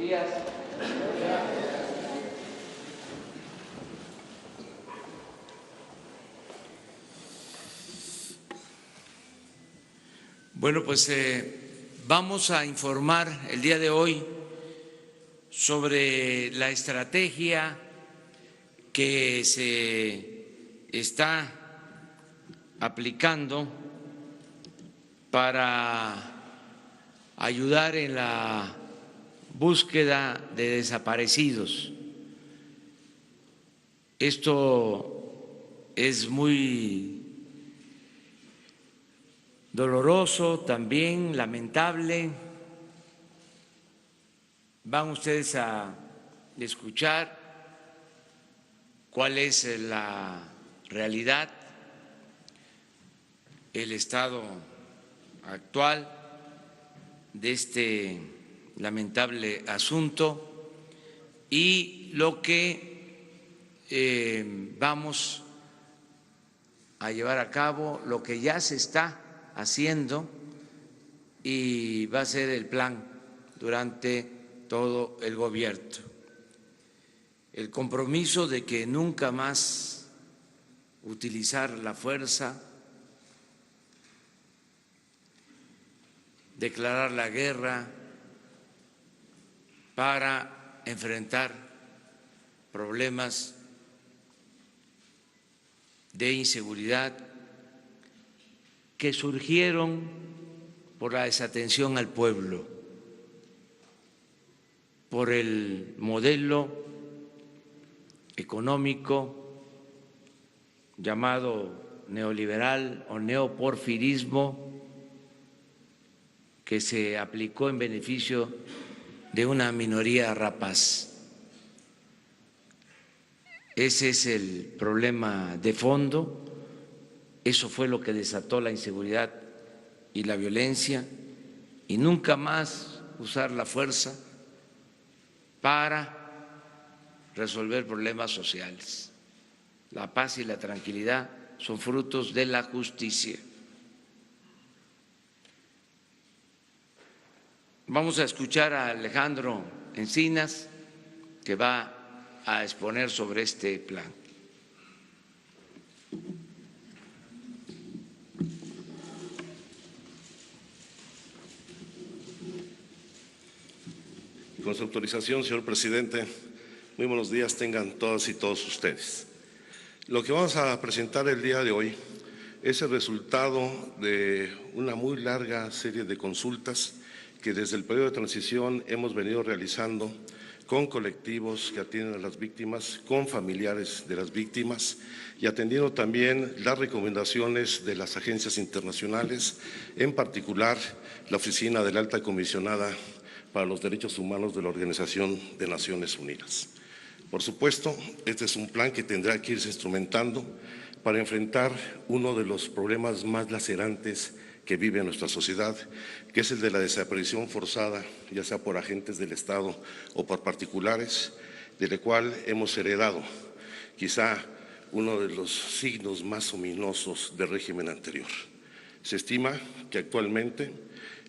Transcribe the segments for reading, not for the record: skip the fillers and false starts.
días. Bueno, pues vamos a informar el día de hoy sobre la estrategia que se está aplicando para ayudar en la búsqueda de desaparecidos. Esto es muy doloroso, también lamentable. Van ustedes a escuchar cuál es la realidad, el estado actual de este lamentable asunto y lo que vamos a llevar a cabo, lo que ya se está haciendo y va a ser el plan durante todo el gobierno. El compromiso de que nunca más utilizar la fuerza, declarar la guerra para enfrentar problemas de inseguridad que surgieron por la desatención al pueblo, por el modelo económico llamado neoliberal o neoporfirismo que se aplicó en beneficio de una minoría rapaz. Ese es el problema de fondo, eso fue lo que desató la inseguridad y la violencia, y nunca más usar la fuerza para resolver problemas sociales. La paz y la tranquilidad son frutos de la justicia. Vamos a escuchar a Alejandro Encinas, que va a exponer sobre este plan. Con su autorización, señor presidente, muy buenos días tengan todas y todos ustedes. Lo que vamos a presentar el día de hoy es el resultado de una muy larga serie de consultas que desde el periodo de transición hemos venido realizando con colectivos que atienden a las víctimas, con familiares de las víctimas y atendiendo también las recomendaciones de las agencias internacionales, en particular la Oficina de la Alta Comisionada para los Derechos Humanos de la Organización de Naciones Unidas. Por supuesto, este es un plan que tendrá que irse instrumentando para enfrentar uno de los problemas más lacerantes que vive nuestra sociedad, que es el de la desaparición forzada, ya sea por agentes del Estado o por particulares, del cual hemos heredado quizá uno de los signos más ominosos del régimen anterior. Se estima que actualmente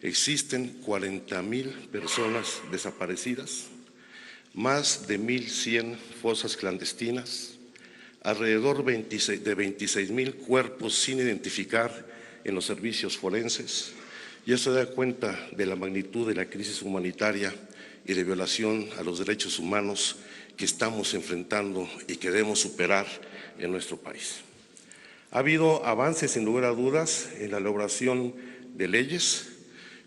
existen 40,000 personas desaparecidas, más de 1,100 fosas clandestinas, alrededor de 26,000 cuerpos sin identificar en los servicios forenses, y eso da cuenta de la magnitud de la crisis humanitaria y de violación a los derechos humanos que estamos enfrentando y que debemos superar en nuestro país. Ha habido avances, sin lugar a dudas, en la elaboración de leyes,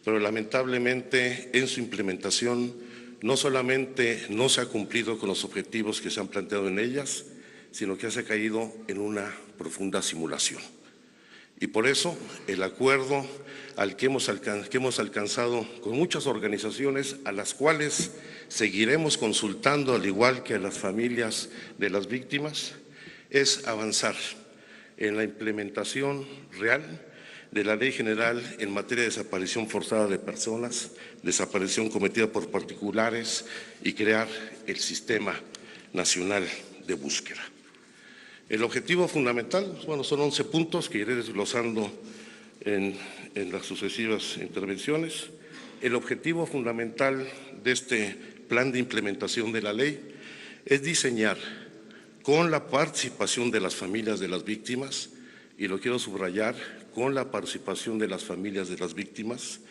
pero lamentablemente en su implementación no solamente no se ha cumplido con los objetivos que se han planteado en ellas, sino que se ha caído en una profunda simulación. Y por eso el acuerdo al que hemos alcanzado con muchas organizaciones, a las cuales seguiremos consultando, al igual que a las familias de las víctimas, es avanzar en la implementación real de la Ley General en materia de desaparición forzada de personas, desaparición cometida por particulares y crear el Sistema Nacional de Búsqueda. El objetivo fundamental, bueno, son 11 puntos que iré desglosando en las sucesivas intervenciones. El objetivo fundamental de este plan de implementación de la ley es diseñar con la participación de las familias de las víctimas, y lo quiero subrayar, con la participación de las familias de las víctimas,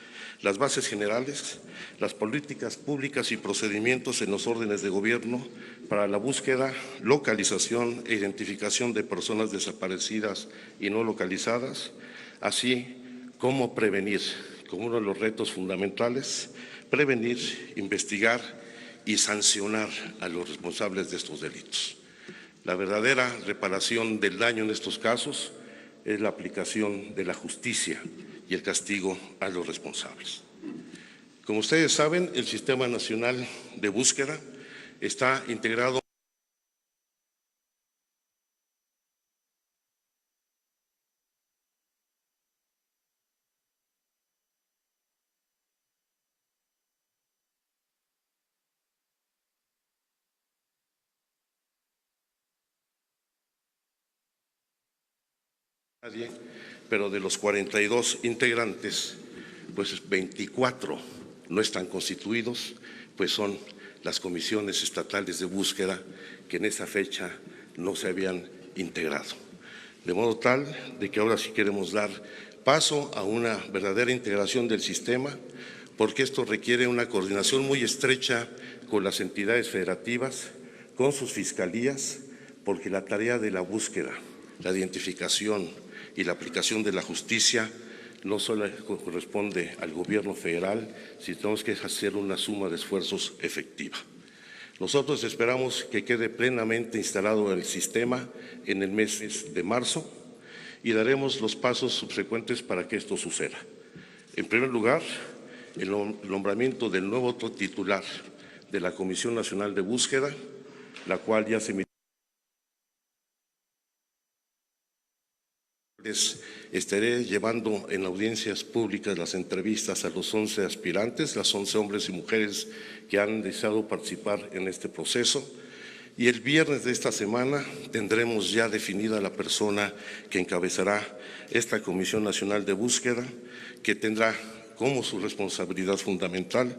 las bases generales, las políticas públicas y procedimientos en los órdenes de gobierno para la búsqueda, localización e identificación de personas desaparecidas y no localizadas, así como prevenir, como uno de los retos fundamentales, prevenir, investigar y sancionar a los responsables de estos delitos. La verdadera reparación del daño en estos casos es la aplicación de la justicia y el castigo a los responsables. Como ustedes saben, el Sistema Nacional de Búsqueda está integrado pero de los 42 integrantes, pues 24 no están constituidos, pues son las comisiones estatales de búsqueda que en esa fecha no se habían integrado. De modo tal de que ahora sí queremos dar paso a una verdadera integración del sistema, porque esto requiere una coordinación muy estrecha con las entidades federativas, con sus fiscalías, porque la tarea de la búsqueda, la identificación y la aplicación de la justicia no solo corresponde al gobierno federal, sino tenemos que hacer una suma de esfuerzos efectiva. Nosotros esperamos que quede plenamente instalado el sistema en el mes de marzo y daremos los pasos subsecuentes para que esto suceda. En primer lugar, el nombramiento del nuevo titular de la Comisión Nacional de Búsqueda, la cual ya se estaré llevando en audiencias públicas las entrevistas a los 11 aspirantes, las 11 hombres y mujeres que han deseado participar en este proceso. Y el viernes de esta semana tendremos ya definida la persona que encabezará esta Comisión Nacional de Búsqueda, que tendrá como su responsabilidad fundamental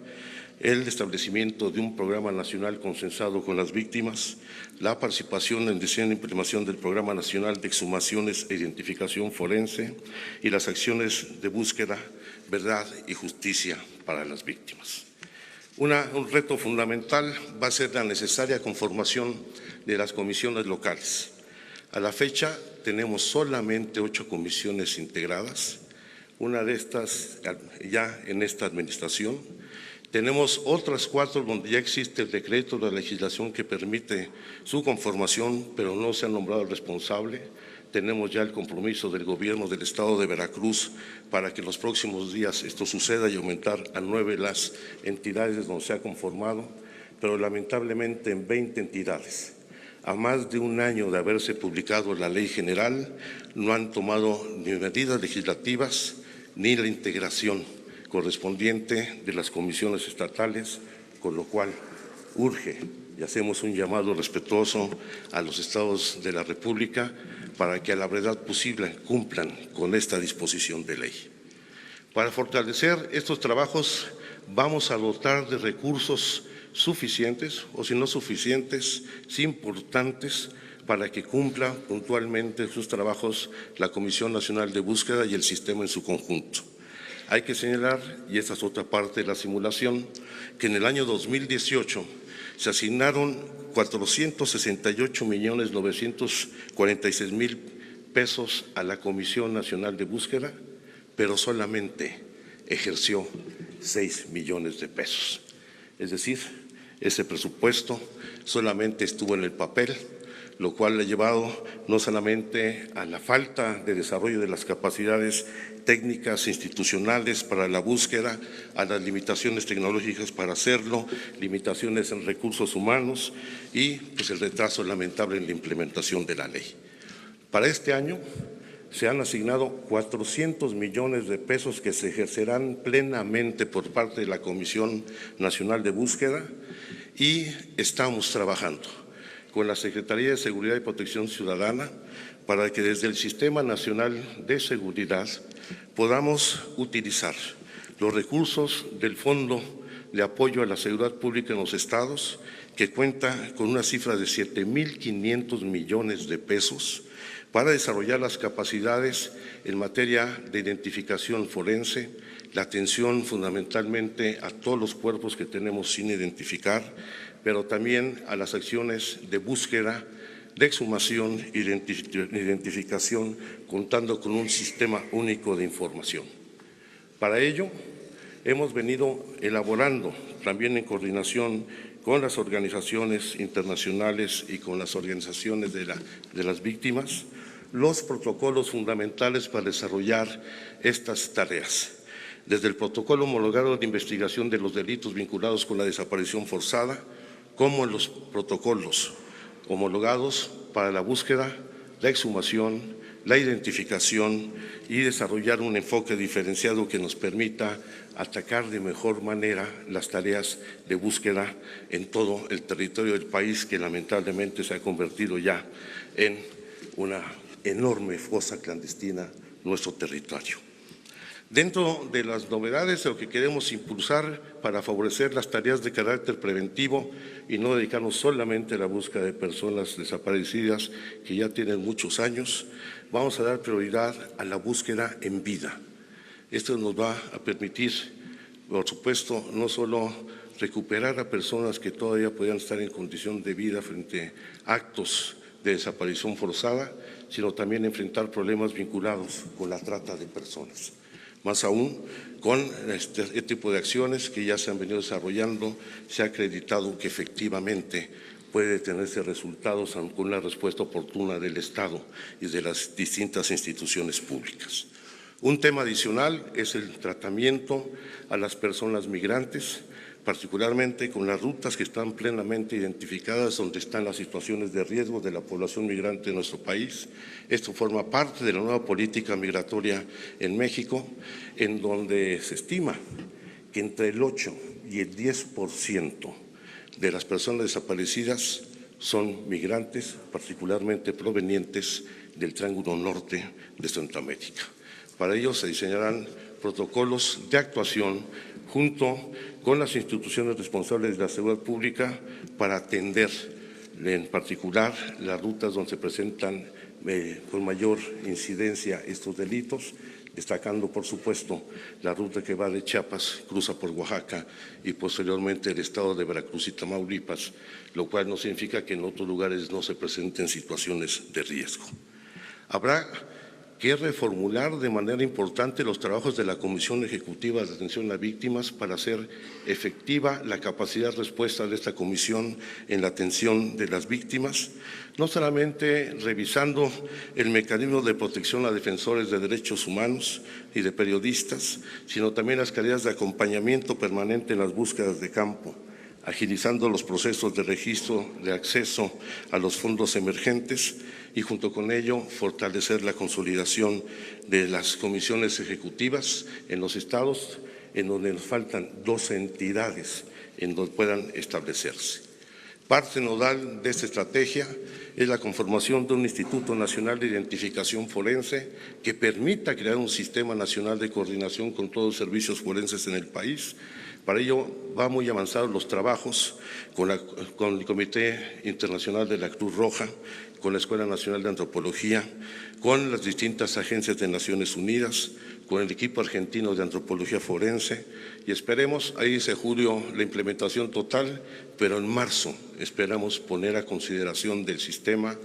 el establecimiento de un programa nacional consensado con las víctimas, la participación en el diseño e implementación del Programa Nacional de Exhumaciones e Identificación Forense y las acciones de búsqueda, verdad y justicia para las víctimas. Un reto fundamental va a ser la necesaria conformación de las comisiones locales. A la fecha tenemos solamente 8 comisiones integradas, una de estas ya en esta administración. Tenemos otras 4 donde ya existe el decreto de la legislación que permite su conformación, pero no se ha nombrado el responsable. Tenemos ya el compromiso del gobierno del estado de Veracruz para que en los próximos días esto suceda y aumentar a 9 las entidades donde se ha conformado, pero lamentablemente en 20 entidades, a más de un año de haberse publicado la ley general, no han tomado ni medidas legislativas ni la integración correspondiente de las comisiones estatales, con lo cual urge y hacemos un llamado respetuoso a los estados de la República para que a la brevedad posible cumplan con esta disposición de ley. Para fortalecer estos trabajos vamos a dotar de recursos suficientes, o si no suficientes, sí importantes, para que cumpla puntualmente sus trabajos la Comisión Nacional de Búsqueda y el sistema en su conjunto. Hay que señalar, y esta es otra parte de la simulación, que en el año 2018 se asignaron 468.946.000 pesos a la Comisión Nacional de Búsqueda, pero solamente ejerció 6 millones de pesos. Es decir, ese presupuesto solamente estuvo en el papel, lo cual ha llevado no solamente a la falta de desarrollo de las capacidades técnicas institucionales para la búsqueda, a las limitaciones tecnológicas para hacerlo, limitaciones en recursos humanos y pues el retraso lamentable en la implementación de la ley. Para este año se han asignado 400 millones de pesos que se ejercerán plenamente por parte de la Comisión Nacional de Búsqueda y estamos trabajando con la Secretaría de Seguridad y Protección Ciudadana para que desde el Sistema Nacional de Seguridad podamos utilizar los recursos del Fondo de apoyo a la seguridad pública en los estados, que cuenta con una cifra de 7.500 millones de pesos para desarrollar las capacidades en materia de identificación forense, la atención fundamentalmente a todos los cuerpos que tenemos sin identificar, pero también a las acciones de búsqueda, de exhumación y identificación, contando con un sistema único de información. Para ello, hemos venido elaborando, también en coordinación con las organizaciones internacionales y con las organizaciones de las víctimas, los protocolos fundamentales para desarrollar estas tareas. Desde el protocolo homologado de investigación de los delitos vinculados con la desaparición forzada, como en los protocolos homologados para la búsqueda, la exhumación, la identificación y desarrollar un enfoque diferenciado que nos permita atacar de mejor manera las tareas de búsqueda en todo el territorio del país, que lamentablemente se ha convertido ya en una enorme fosa clandestina nuestro territorio. Dentro de las novedades, lo que queremos impulsar para favorecer las tareas de carácter preventivo y no dedicarnos solamente a la búsqueda de personas desaparecidas que ya tienen muchos años, vamos a dar prioridad a la búsqueda en vida. Esto nos va a permitir, por supuesto, no solo recuperar a personas que todavía podían estar en condición de vida frente a actos de desaparición forzada, sino también enfrentar problemas vinculados con la trata de personas. Más aún, con este tipo de acciones que ya se han venido desarrollando, se ha acreditado que efectivamente puede tenerse resultados con una respuesta oportuna del Estado y de las distintas instituciones públicas. Un tema adicional es el tratamiento a las personas migrantes, particularmente con las rutas que están plenamente identificadas donde están las situaciones de riesgo de la población migrante de nuestro país. Esto forma parte de la nueva política migratoria en México, en donde se estima que entre el 8 y el 10% de las personas desaparecidas son migrantes, particularmente provenientes del Triángulo Norte de Centroamérica. Para ello se diseñarán protocolos de actuación junto con las instituciones responsables de la seguridad pública para atender en particular las rutas donde se presentan con mayor incidencia estos delitos, destacando por supuesto la ruta que va de Chiapas, cruza por Oaxaca y posteriormente el estado de Veracruz y Tamaulipas, lo cual no significa que en otros lugares no se presenten situaciones de riesgo. Habrá que reformular de manera importante los trabajos de la Comisión Ejecutiva de Atención a Víctimas para hacer efectiva la capacidad de respuesta de esta comisión en la atención de las víctimas, no solamente revisando el mecanismo de protección a defensores de derechos humanos y de periodistas, sino también las tareas de acompañamiento permanente en las búsquedas de campo, agilizando los procesos de registro de acceso a los fondos emergentes y junto con ello fortalecer la consolidación de las comisiones ejecutivas en los estados, en donde nos faltan 12 entidades en donde puedan establecerse. Parte nodal de esta estrategia es la conformación de un Instituto Nacional de Identificación Forense que permita crear un sistema nacional de coordinación con todos los servicios forenses en el país. Para ello va muy avanzados los trabajos con el Comité Internacional de la Cruz Roja, con la Escuela Nacional de Antropología, con las distintas agencias de Naciones Unidas, con el equipo argentino de Antropología Forense y esperemos, ahí dice julio, la implementación total, pero en marzo esperamos poner a consideración del sistema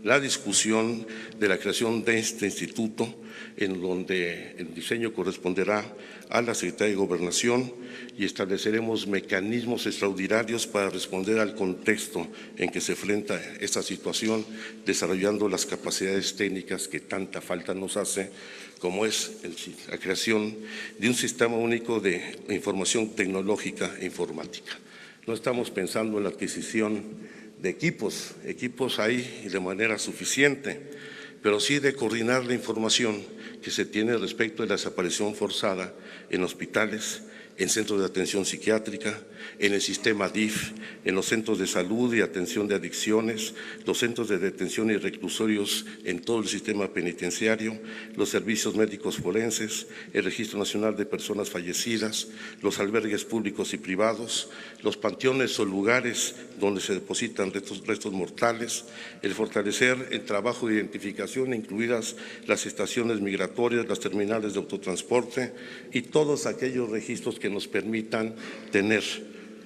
la discusión de la creación de este instituto, en donde el diseño corresponderá a la Secretaría de Gobernación y estableceremos mecanismos extraordinarios para responder al contexto en que se enfrenta esta situación, desarrollando las capacidades técnicas que tanta falta nos hace, como es la creación de un sistema único de información tecnológica e informática. No estamos pensando en la adquisición de equipos hay de manera suficiente, pero sí de coordinar la información que se tiene respecto de la desaparición forzada en hospitales en centros de atención psiquiátrica, en el sistema DIF, en los centros de salud y atención de adicciones, los centros de detención y reclusorios en todo el sistema penitenciario, los servicios médicos forenses, el Registro Nacional de Personas Fallecidas, los albergues públicos y privados, los panteones o lugares donde se depositan restos mortales, el fortalecer el trabajo de identificación, incluidas las estaciones migratorias, las terminales de autotransporte y todos aquellos registros que nos permitan tener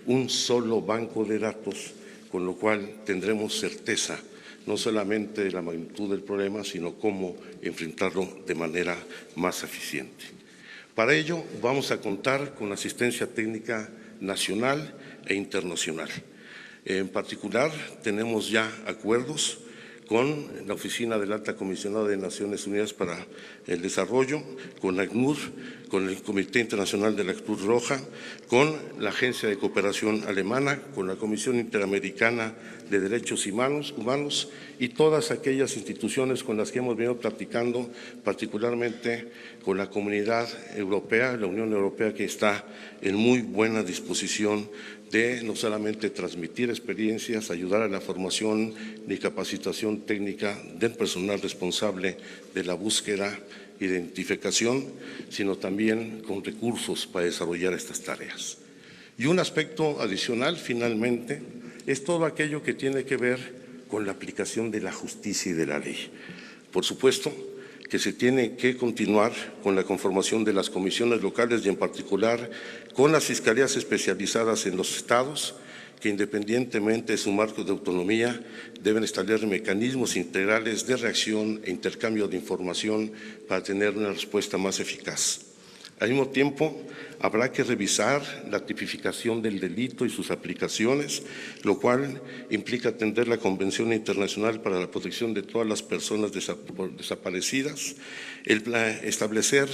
un solo banco de datos, con lo cual tendremos certeza no solamente de la magnitud del problema, sino cómo enfrentarlo de manera más eficiente. Para ello vamos a contar con asistencia técnica nacional e internacional. En particular, tenemos ya acuerdos con la Oficina del Alta Comisionada de Naciones Unidas para el Desarrollo, con ACNUR, con el Comité Internacional de la Cruz Roja, con la Agencia de Cooperación Alemana, con la Comisión Interamericana de Derechos Humanos y todas aquellas instituciones con las que hemos venido platicando, particularmente con la Comunidad Europea, la Unión Europea, que está en muy buena disposición de no solamente transmitir experiencias, ayudar a la formación y capacitación técnica del personal responsable de la búsqueda e identificación, sino también con recursos para desarrollar estas tareas. Y un aspecto adicional, finalmente, es todo aquello que tiene que ver con la aplicación de la justicia y de la ley. Por supuesto que se tiene que continuar con la conformación de las comisiones locales y en particular con las fiscalías especializadas en los estados, que independientemente de su marco de autonomía deben establecer mecanismos integrales de reacción e intercambio de información para tener una respuesta más eficaz. Al mismo tiempo, habrá que revisar la tipificación del delito y sus aplicaciones, lo cual implica atender la Convención Internacional para la Protección de todas las personas desaparecidas, establecer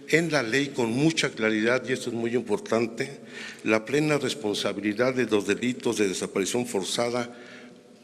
en la ley con mucha claridad, y esto es muy importante, la plena responsabilidad de los delitos de desaparición forzada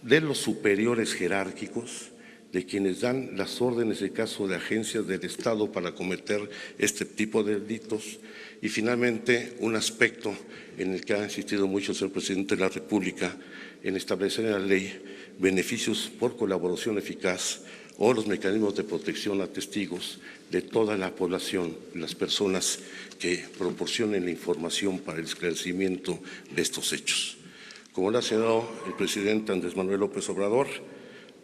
de los superiores jerárquicos, de quienes dan las órdenes de caso de agencias del Estado para cometer este tipo de delitos. Y finalmente, un aspecto en el que ha insistido mucho el señor Presidente de la República, en establecer en la ley beneficios por colaboración eficaz o los mecanismos de protección a testigos de toda la población, las personas que proporcionen la información para el esclarecimiento de estos hechos. Como lo ha señalado el presidente Andrés Manuel López Obrador,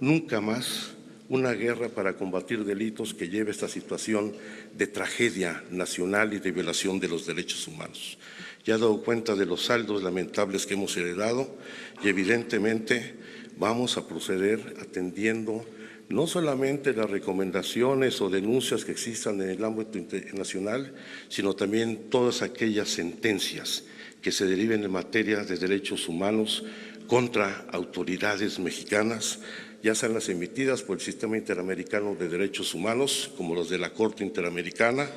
nunca más una guerra para combatir delitos que lleve a esta situación de tragedia nacional y de violación de los derechos humanos. Ya he dado cuenta de los saldos lamentables que hemos heredado y evidentemente vamos a proceder atendiendo no solamente las recomendaciones o denuncias que existan en el ámbito internacional, sino también todas aquellas sentencias que se deriven en materia de derechos humanos contra autoridades mexicanas, ya sean las emitidas por el Sistema Interamericano de Derechos Humanos, como los de la Corte Interamericana,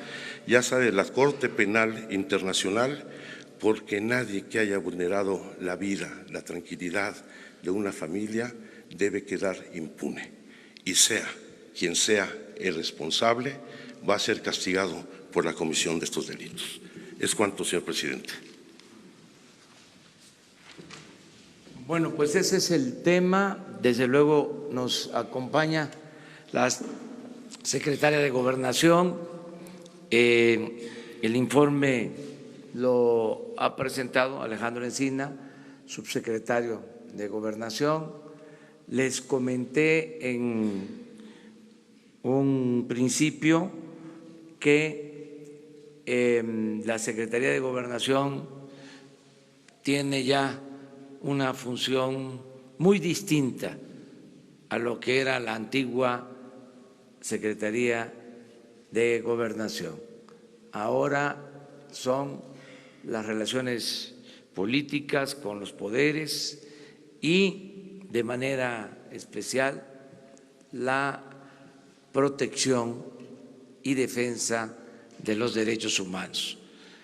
ya sea de la Corte Penal Internacional, porque nadie que haya vulnerado la vida, la tranquilidad de una familia debe quedar impune. Y sea quien sea el responsable, va a ser castigado por la comisión de estos delitos. Es cuanto, señor presidente. Bueno, pues ese es el tema. Desde luego nos acompaña la secretaria de Gobernación. El informe lo ha presentado Alejandro Encina, subsecretario de Gobernación. Les comenté en un principio que la Secretaría de Gobernación tiene ya una función muy distinta a lo que era la antigua Secretaría de Gobernación. Ahora son las relaciones políticas con los poderes y, de manera especial, la protección y defensa de los derechos humanos.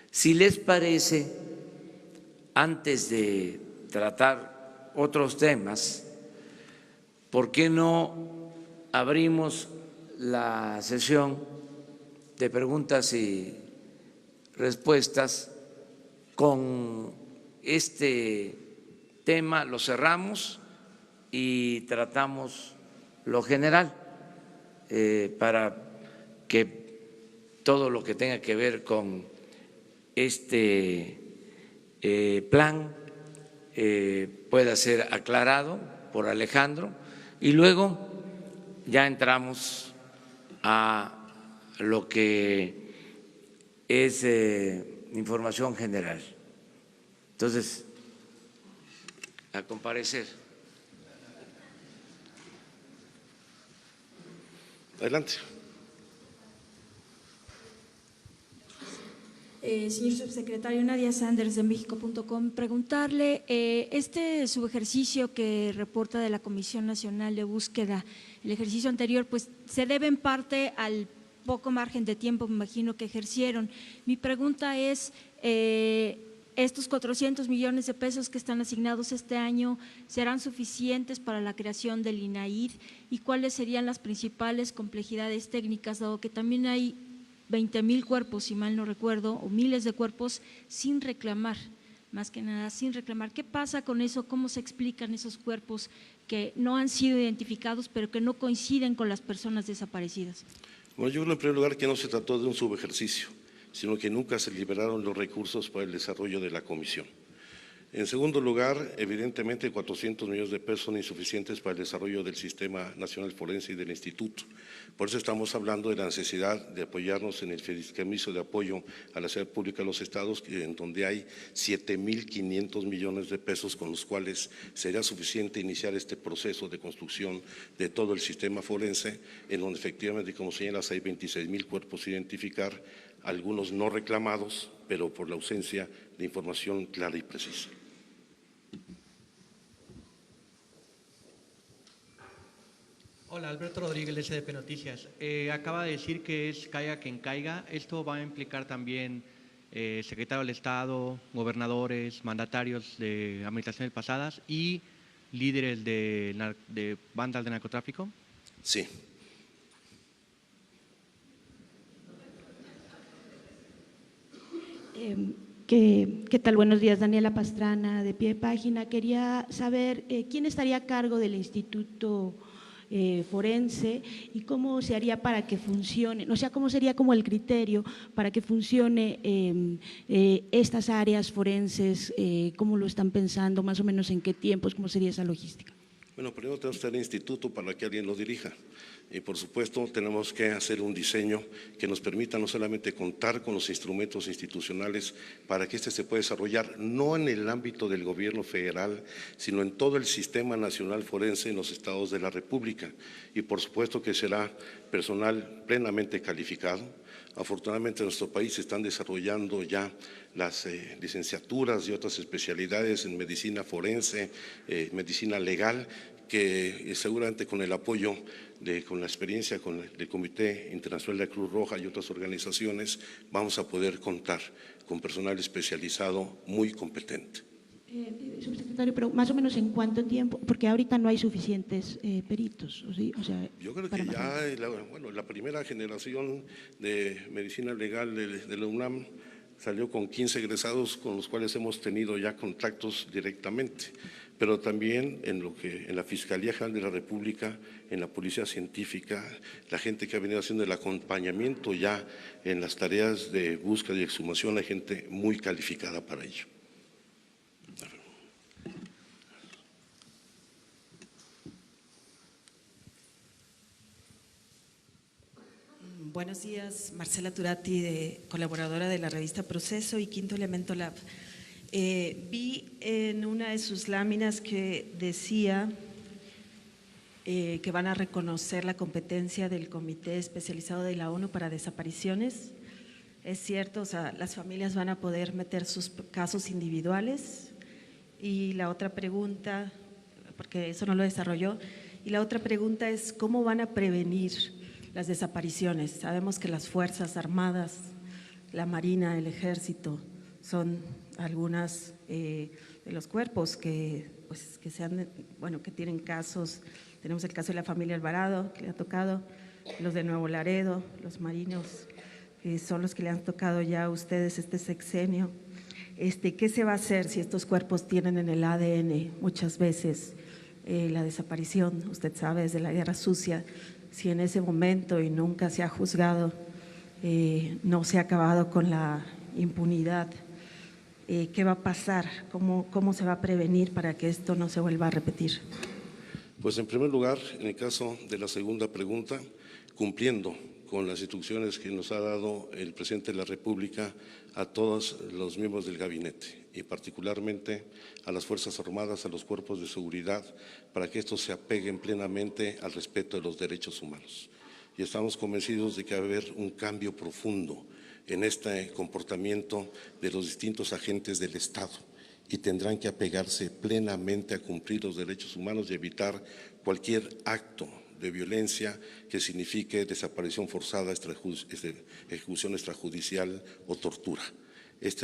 Si les parece, antes de tratar otros temas, ¿por qué no abrimos la sesión de preguntas y respuestas con este tema lo cerramos y tratamos lo general para que todo lo que tenga que ver con este plan pueda ser aclarado por Alejandro y luego ya entramos a lo que es información general. Entonces, a comparecer. Adelante. Señor subsecretario, Nadia Sanders de México.com, preguntarle, este subejercicio que reporta de la Comisión Nacional de Búsqueda, el ejercicio anterior, pues se debe en parte al poco margen de tiempo, me imagino, que ejercieron. Mi pregunta es, ¿estos 400 millones de pesos que están asignados este año serán suficientes para la creación del INAID? ¿Y cuáles serían las principales complejidades técnicas, dado que también hay 20,000 cuerpos, si mal no recuerdo, o miles de cuerpos sin reclamar, más que nada sin reclamar? ¿Qué pasa con eso? ¿Cómo se explican esos cuerpos que no han sido identificados, pero que no coinciden con las personas desaparecidas? Bueno, yo creo en primer lugar que no se trató de un subejercicio, sino que nunca se liberaron los recursos para el desarrollo de la comisión. En segundo lugar, evidentemente 400 millones de pesos son insuficientes para el desarrollo del Sistema Nacional Forense y del Instituto. Por eso estamos hablando de la necesidad de apoyarnos en el fideicomiso de apoyo a la seguridad pública de los estados, en donde hay 7,500 millones de pesos con los cuales sería suficiente iniciar este proceso de construcción de todo el sistema forense, en donde efectivamente, como señalas, hay 26,000 cuerpos a identificar, algunos no reclamados, pero por la ausencia de información clara y precisa. Hola, Alberto Rodríguez, de SDP Noticias. Acaba de decir que es caiga quien caiga. ¿Esto va a implicar también secretario del Estado, gobernadores, mandatarios de administraciones pasadas y líderes de bandas de narcotráfico? Sí. ¿Qué tal? Buenos días, Daniela Pastrana, de Pie de Página. Quería saber quién estaría a cargo del Instituto Forense y cómo se haría para que funcione, o sea, cómo sería como el criterio para que funcione estas áreas forenses, cómo lo están pensando, más o menos en qué tiempos, cómo sería esa logística. Bueno, primero tenemos que tener instituto para que alguien lo dirija y por supuesto tenemos que hacer un diseño que nos permita no solamente contar con los instrumentos institucionales para que este se pueda desarrollar no en el ámbito del gobierno federal, sino en todo el sistema nacional forense en los estados de la República y por supuesto que será personal plenamente calificado. Afortunadamente en nuestro país se están desarrollando ya las licenciaturas y otras especialidades en medicina forense, medicina legal, que seguramente con el apoyo, con la experiencia del Comité Internacional de la Cruz Roja y otras organizaciones, vamos a poder contar con personal especializado muy competente. Subsecretario, pero más o menos en cuánto tiempo, porque ahorita no hay suficientes peritos, ¿sí? O sea, yo creo que ya la primera generación de medicina legal de la UNAM salió con 15 egresados con los cuales hemos tenido ya contactos directamente, pero también en la Fiscalía General de la República, en la Policía Científica, la gente que ha venido haciendo el acompañamiento ya en las tareas de búsqueda y exhumación, hay gente muy calificada para ello. Buenos días, Marcela Turati, colaboradora de la revista Proceso y Quinto Elemento Lab. Vi en una de sus láminas que decía que van a reconocer la competencia del Comité Especializado de la ONU para Desapariciones. ¿Es cierto? O sea, las familias van a poder meter sus casos individuales. Y la otra pregunta, porque eso no lo desarrolló, y la otra pregunta es ¿cómo van a prevenir las desapariciones? Sabemos que las Fuerzas Armadas, la Marina, el Ejército, son algunas de los cuerpos que tienen casos. Tenemos el caso de la familia Alvarado, que le ha tocado, los de Nuevo Laredo, los marinos, que son los que le han tocado ya a ustedes este sexenio. ¿Qué se va a hacer si estos cuerpos tienen en el ADN muchas veces la desaparición? Usted sabe, desde la Guerra Sucia, si en ese momento y nunca se ha juzgado, no se ha acabado con la impunidad, ¿qué va a pasar? ¿Cómo se va a prevenir para que esto no se vuelva a repetir? Pues en primer lugar, en el caso de la segunda pregunta, cumpliendo con las instrucciones que nos ha dado el presidente de la República a todos los miembros del gabinete y particularmente a las Fuerzas Armadas, a los cuerpos de seguridad, para que estos se apeguen plenamente al respeto de los derechos humanos. Y estamos convencidos de que va a haber un cambio profundo en este comportamiento de los distintos agentes del Estado y tendrán que apegarse plenamente a cumplir los derechos humanos y evitar cualquier acto de violencia que signifique desaparición forzada, ejecución extrajudicial o tortura.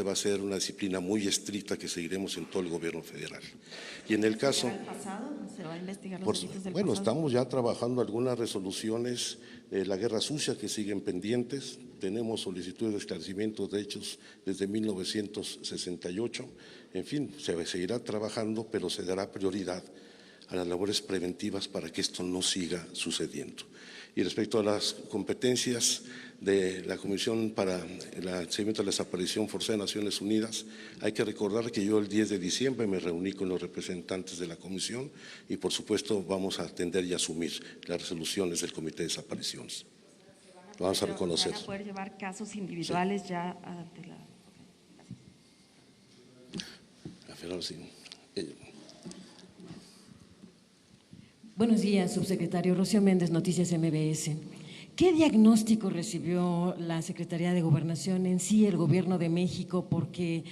Va a ser una disciplina muy estricta que seguiremos en todo el gobierno federal. Y en el caso… ¿Se va a investigar los delitos del Bueno, pasado? estamos ya trabajando algunas resoluciones de la Guerra Sucia que siguen pendientes. Tenemos solicitudes de esclarecimiento de hechos desde 1968. En fin, se seguirá trabajando, pero se dará prioridad a las labores preventivas para que esto no siga sucediendo. Y respecto a las competencias de la Comisión para el Seguimiento de la Desaparición Forzada de Naciones Unidas, hay que recordar que yo el 10 de diciembre me reuní con los representantes de la Comisión y por supuesto vamos a atender y asumir las resoluciones del Comité de Desapariciones. Lo vamos a reconocer. ¿Van a poder llevar casos individuales ya ante la… Buenos días, subsecretario. Rocío Méndez, Noticias MBS. ¿Qué diagnóstico recibió la Secretaría de Gobernación, en sí el Gobierno de México? Porque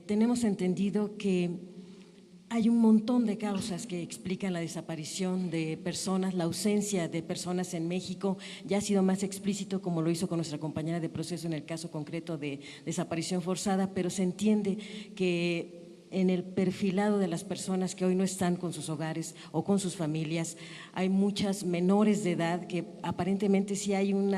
tenemos entendido que hay un montón de causas que explican la desaparición de personas, la ausencia de personas en México. Ya ha sido más explícito, como lo hizo con nuestra compañera de proceso en el caso concreto de desaparición forzada, pero se entiende que en el perfilado de las personas que hoy no están con sus hogares o con sus familias, hay muchas menores de edad que aparentemente sí hay un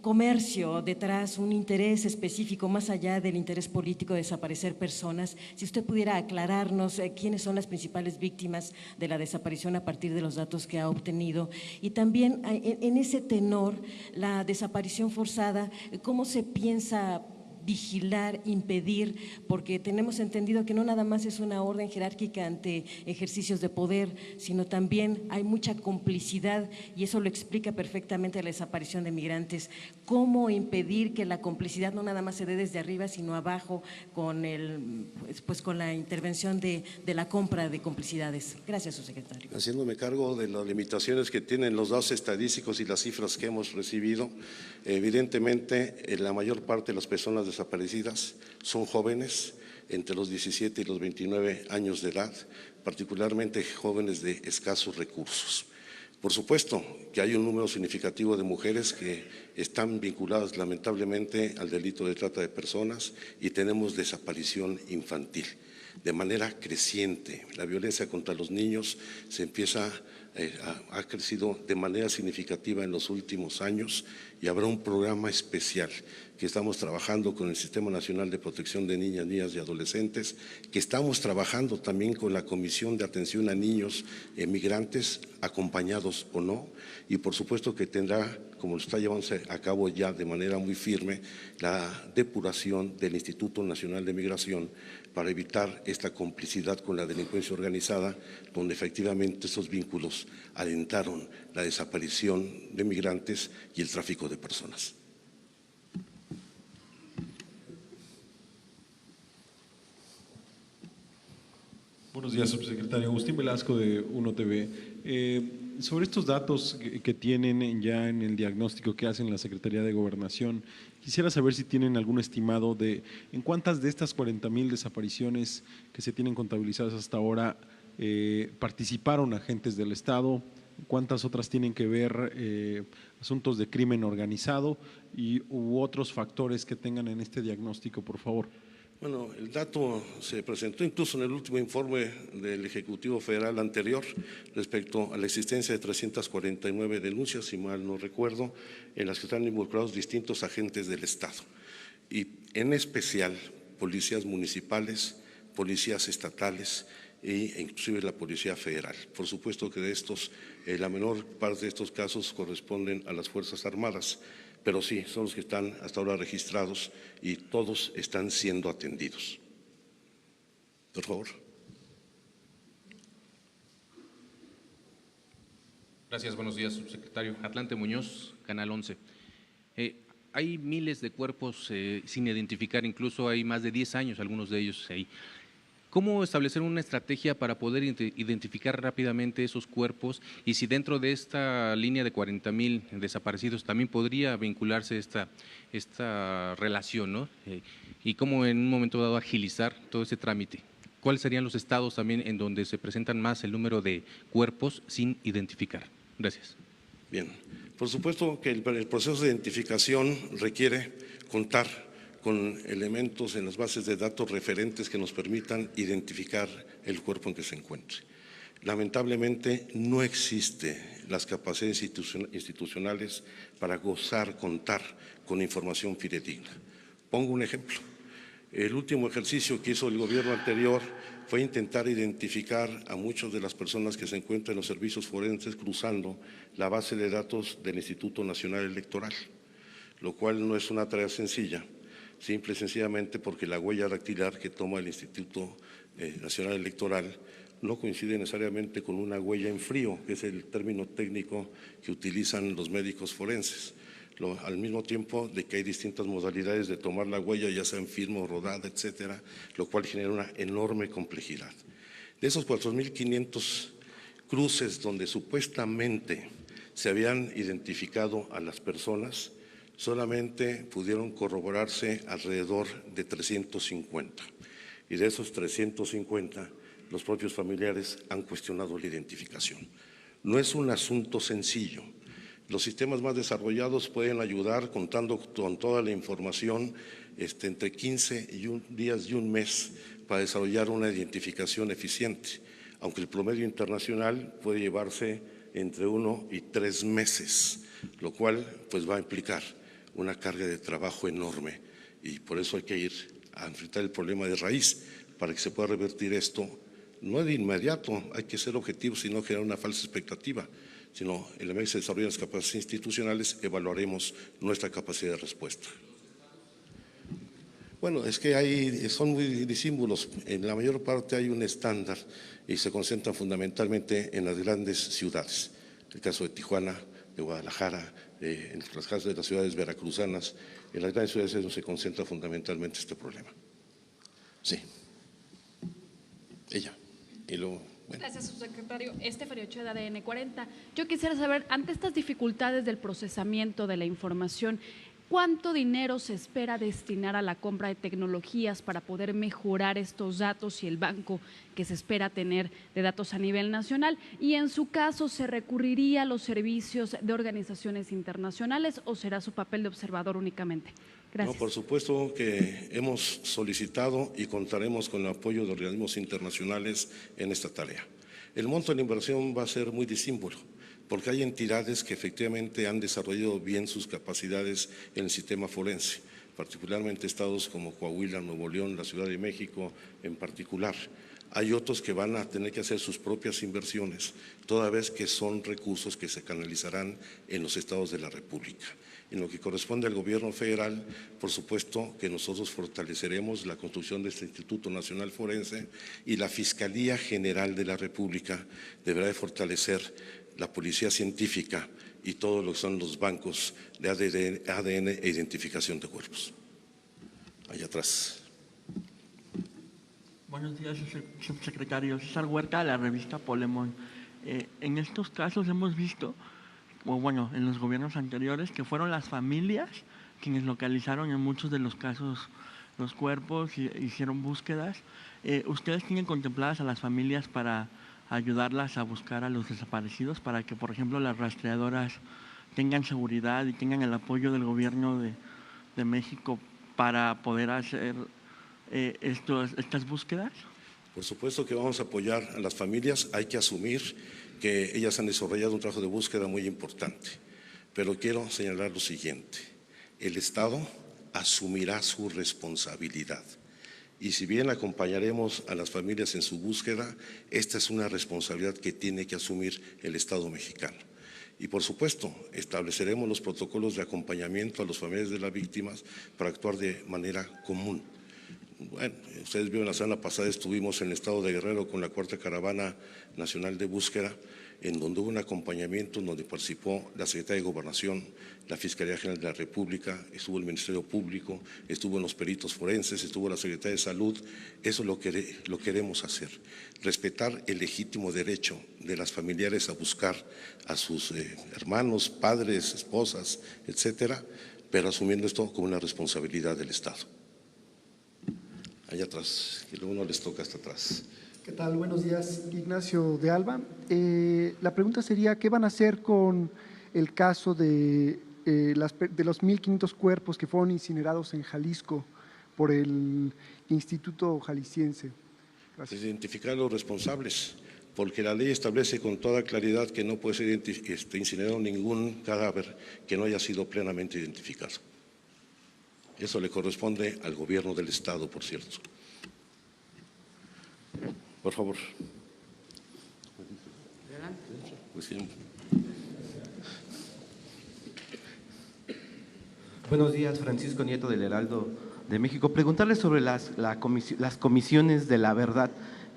comercio detrás, un interés específico más allá del interés político de desaparecer personas. Si usted pudiera aclararnos quiénes son las principales víctimas de la desaparición a partir de los datos que ha obtenido. Y también en ese tenor, la desaparición forzada, ¿cómo se piensa vigilar, impedir? Porque tenemos entendido que no nada más es una orden jerárquica ante ejercicios de poder, sino también hay mucha complicidad y eso lo explica perfectamente la desaparición de migrantes. ¿Cómo impedir que la complicidad no nada más se dé desde arriba, sino abajo con con la intervención de la compra de complicidades? Gracias, subsecretario. Haciéndome cargo de las limitaciones que tienen los datos estadísticos y las cifras que hemos recibido, evidentemente la mayor parte de las personas desaparecidas son jóvenes entre los 17 y los 29 años de edad, particularmente jóvenes de escasos recursos. Por supuesto que hay un número significativo de mujeres que están vinculadas lamentablemente al delito de trata de personas y tenemos desaparición infantil de manera creciente. La violencia contra los niños ha crecido de manera significativa en los últimos años y habrá un programa especial que estamos trabajando con el Sistema Nacional de Protección de Niñas, Niñas y Adolescentes, que estamos trabajando también con la Comisión de Atención a Niños Migrantes, acompañados o no, y por supuesto que tendrá, como lo está llevándose a cabo ya de manera muy firme, la depuración del Instituto Nacional de Migración para evitar esta complicidad con la delincuencia organizada, donde efectivamente esos vínculos alentaron la desaparición de migrantes y el tráfico de personas. Buenos días, subsecretario. Agustín Velasco de Uno TV. Sobre estos datos que tienen ya en el diagnóstico que hacen la Secretaría de Gobernación, quisiera saber si tienen algún estimado de en cuántas de estas 40,000 desapariciones que se tienen contabilizadas hasta ahora participaron agentes del Estado, cuántas otras tienen que ver asuntos de crimen organizado u otros factores que tengan en este diagnóstico, por favor. Bueno, el dato se presentó incluso en el último informe del Ejecutivo Federal anterior respecto a la existencia de 349 denuncias, si mal no recuerdo, en las que están involucrados distintos agentes del Estado. Y en especial policías municipales, policías estatales e inclusive la Policía Federal. Por supuesto que de estos, la menor parte de estos casos corresponden a las Fuerzas Armadas, pero sí, son los que están hasta ahora registrados y todos están siendo atendidos. Por favor. Gracias, buenos días, subsecretario. Atlante Muñoz, Canal 11. Hay miles de cuerpos sin identificar, incluso hay más de 10 años, algunos de ellos ahí. ¿Cómo establecer una estrategia para poder identificar rápidamente esos cuerpos? Y si dentro de esta línea de 40,000 desaparecidos también podría vincularse esta relación, ¿no? Y cómo en un momento dado agilizar todo ese trámite. ¿Cuáles serían los estados también en donde se presentan más el número de cuerpos sin identificar? Gracias. Bien, por supuesto que el proceso de identificación requiere contar con elementos en las bases de datos referentes que nos permitan identificar el cuerpo en que se encuentre. Lamentablemente no existen las capacidades institucionales para contar con información fidedigna. Pongo un ejemplo. El último ejercicio que hizo el gobierno anterior fue intentar identificar a muchas de las personas que se encuentran en los servicios forenses cruzando la base de datos del Instituto Nacional Electoral, lo cual no es una tarea sencilla, simple y sencillamente porque la huella dactilar que toma el Instituto Nacional Electoral no coincide necesariamente con una huella en frío, que es el término técnico que utilizan los médicos forenses. Al mismo tiempo de que hay distintas modalidades de tomar la huella, ya sea en firma o rodada, etcétera, lo cual genera una enorme complejidad. De esos 4,500 cruces donde supuestamente se habían identificado a las personas, solamente pudieron corroborarse alrededor de 350. Y de esos 350, los propios familiares han cuestionado la identificación. No es un asunto sencillo. Los sistemas más desarrollados pueden ayudar contando con toda la información entre 15 días y un mes para desarrollar una identificación eficiente, aunque el promedio internacional puede llevarse entre 1 y 3 meses, lo cual pues va a implicar una carga de trabajo enorme y por eso hay que ir a enfrentar el problema de raíz para que se pueda revertir esto. No de inmediato, hay que ser objetivos y no generar una falsa expectativa, sino en la medida que se desarrollan las capacidades institucionales, evaluaremos nuestra capacidad de respuesta. Bueno, es que son muy disímbulos. En la mayor parte hay un estándar y se concentran fundamentalmente en las grandes ciudades. El caso de Tijuana, de Guadalajara, en los casos de las ciudades veracruzanas, en las grandes ciudades es donde se concentra fundamentalmente este problema. Sí. Ella. Y luego… Bueno. Gracias, subsecretario. Estefanía Ochoa, de ADN 40. Yo quisiera saber, ante estas dificultades del procesamiento de la información, ¿cuánto dinero se espera destinar a la compra de tecnologías para poder mejorar estos datos y el banco que se espera tener de datos a nivel nacional? Y en su caso, ¿se recurriría a los servicios de organizaciones internacionales o será su papel de observador únicamente? Gracias. No, por supuesto que hemos solicitado y contaremos con el apoyo de organismos internacionales en esta tarea. El monto de la inversión va a ser muy disímbolo, porque hay entidades que efectivamente han desarrollado bien sus capacidades en el sistema forense, particularmente estados como Coahuila, Nuevo León, la Ciudad de México en particular. Hay otros que van a tener que hacer sus propias inversiones, toda vez que son recursos que se canalizarán en los estados de la República. En lo que corresponde al gobierno federal, por supuesto que nosotros fortaleceremos la construcción de este Instituto Nacional Forense y la Fiscalía General de la República deberá de fortalecer la policía científica y todo lo que son los bancos de ADN e identificación de cuerpos. Allá atrás. Buenos días, subsecretario. César Huerta, de la revista Polemón. En estos casos hemos visto, o bueno, en los gobiernos anteriores, que fueron las familias quienes localizaron en muchos de los casos los cuerpos y hicieron búsquedas. ¿Ustedes tienen contempladas a las familias para ayudarlas a buscar a los desaparecidos, para que, por ejemplo, las rastreadoras tengan seguridad y tengan el apoyo del gobierno de México para poder hacer estas búsquedas? Por supuesto que vamos a apoyar a las familias. Hay que asumir que ellas han desarrollado un trabajo de búsqueda muy importante, pero quiero señalar lo siguiente: el Estado asumirá su responsabilidad. Y si bien acompañaremos a las familias en su búsqueda, esta es una responsabilidad que tiene que asumir el Estado mexicano. Y por supuesto, estableceremos los protocolos de acompañamiento a los familiares de las víctimas para actuar de manera común. Bueno, ustedes vieron la semana pasada, estuvimos en el estado de Guerrero con la Cuarta Caravana Nacional de Búsqueda, en donde hubo un acompañamiento, en donde participó la Secretaría de Gobernación, la Fiscalía General de la República, estuvo el Ministerio Público, estuvo los peritos forenses, estuvo la Secretaría de Salud. Eso lo queremos hacer, respetar el legítimo derecho de las familiares a buscar a sus hermanos, padres, esposas, etcétera, pero asumiendo esto como una responsabilidad del Estado. Allá atrás, que luego no les toca hasta atrás. ¿Qué tal? Buenos días, Ignacio de Alba. La pregunta sería, ¿qué van a hacer con el caso de los 1.500 cuerpos que fueron incinerados en Jalisco por el Instituto Jalisciense? Gracias. Identificar a los responsables, porque la ley establece con toda claridad que no puede ser incinerado ningún cadáver que no haya sido plenamente identificado. Eso le corresponde al gobierno del Estado, por cierto. Por favor. Buenos días, Francisco Nieto del Heraldo de México. Preguntarle sobre las comisiones de la verdad.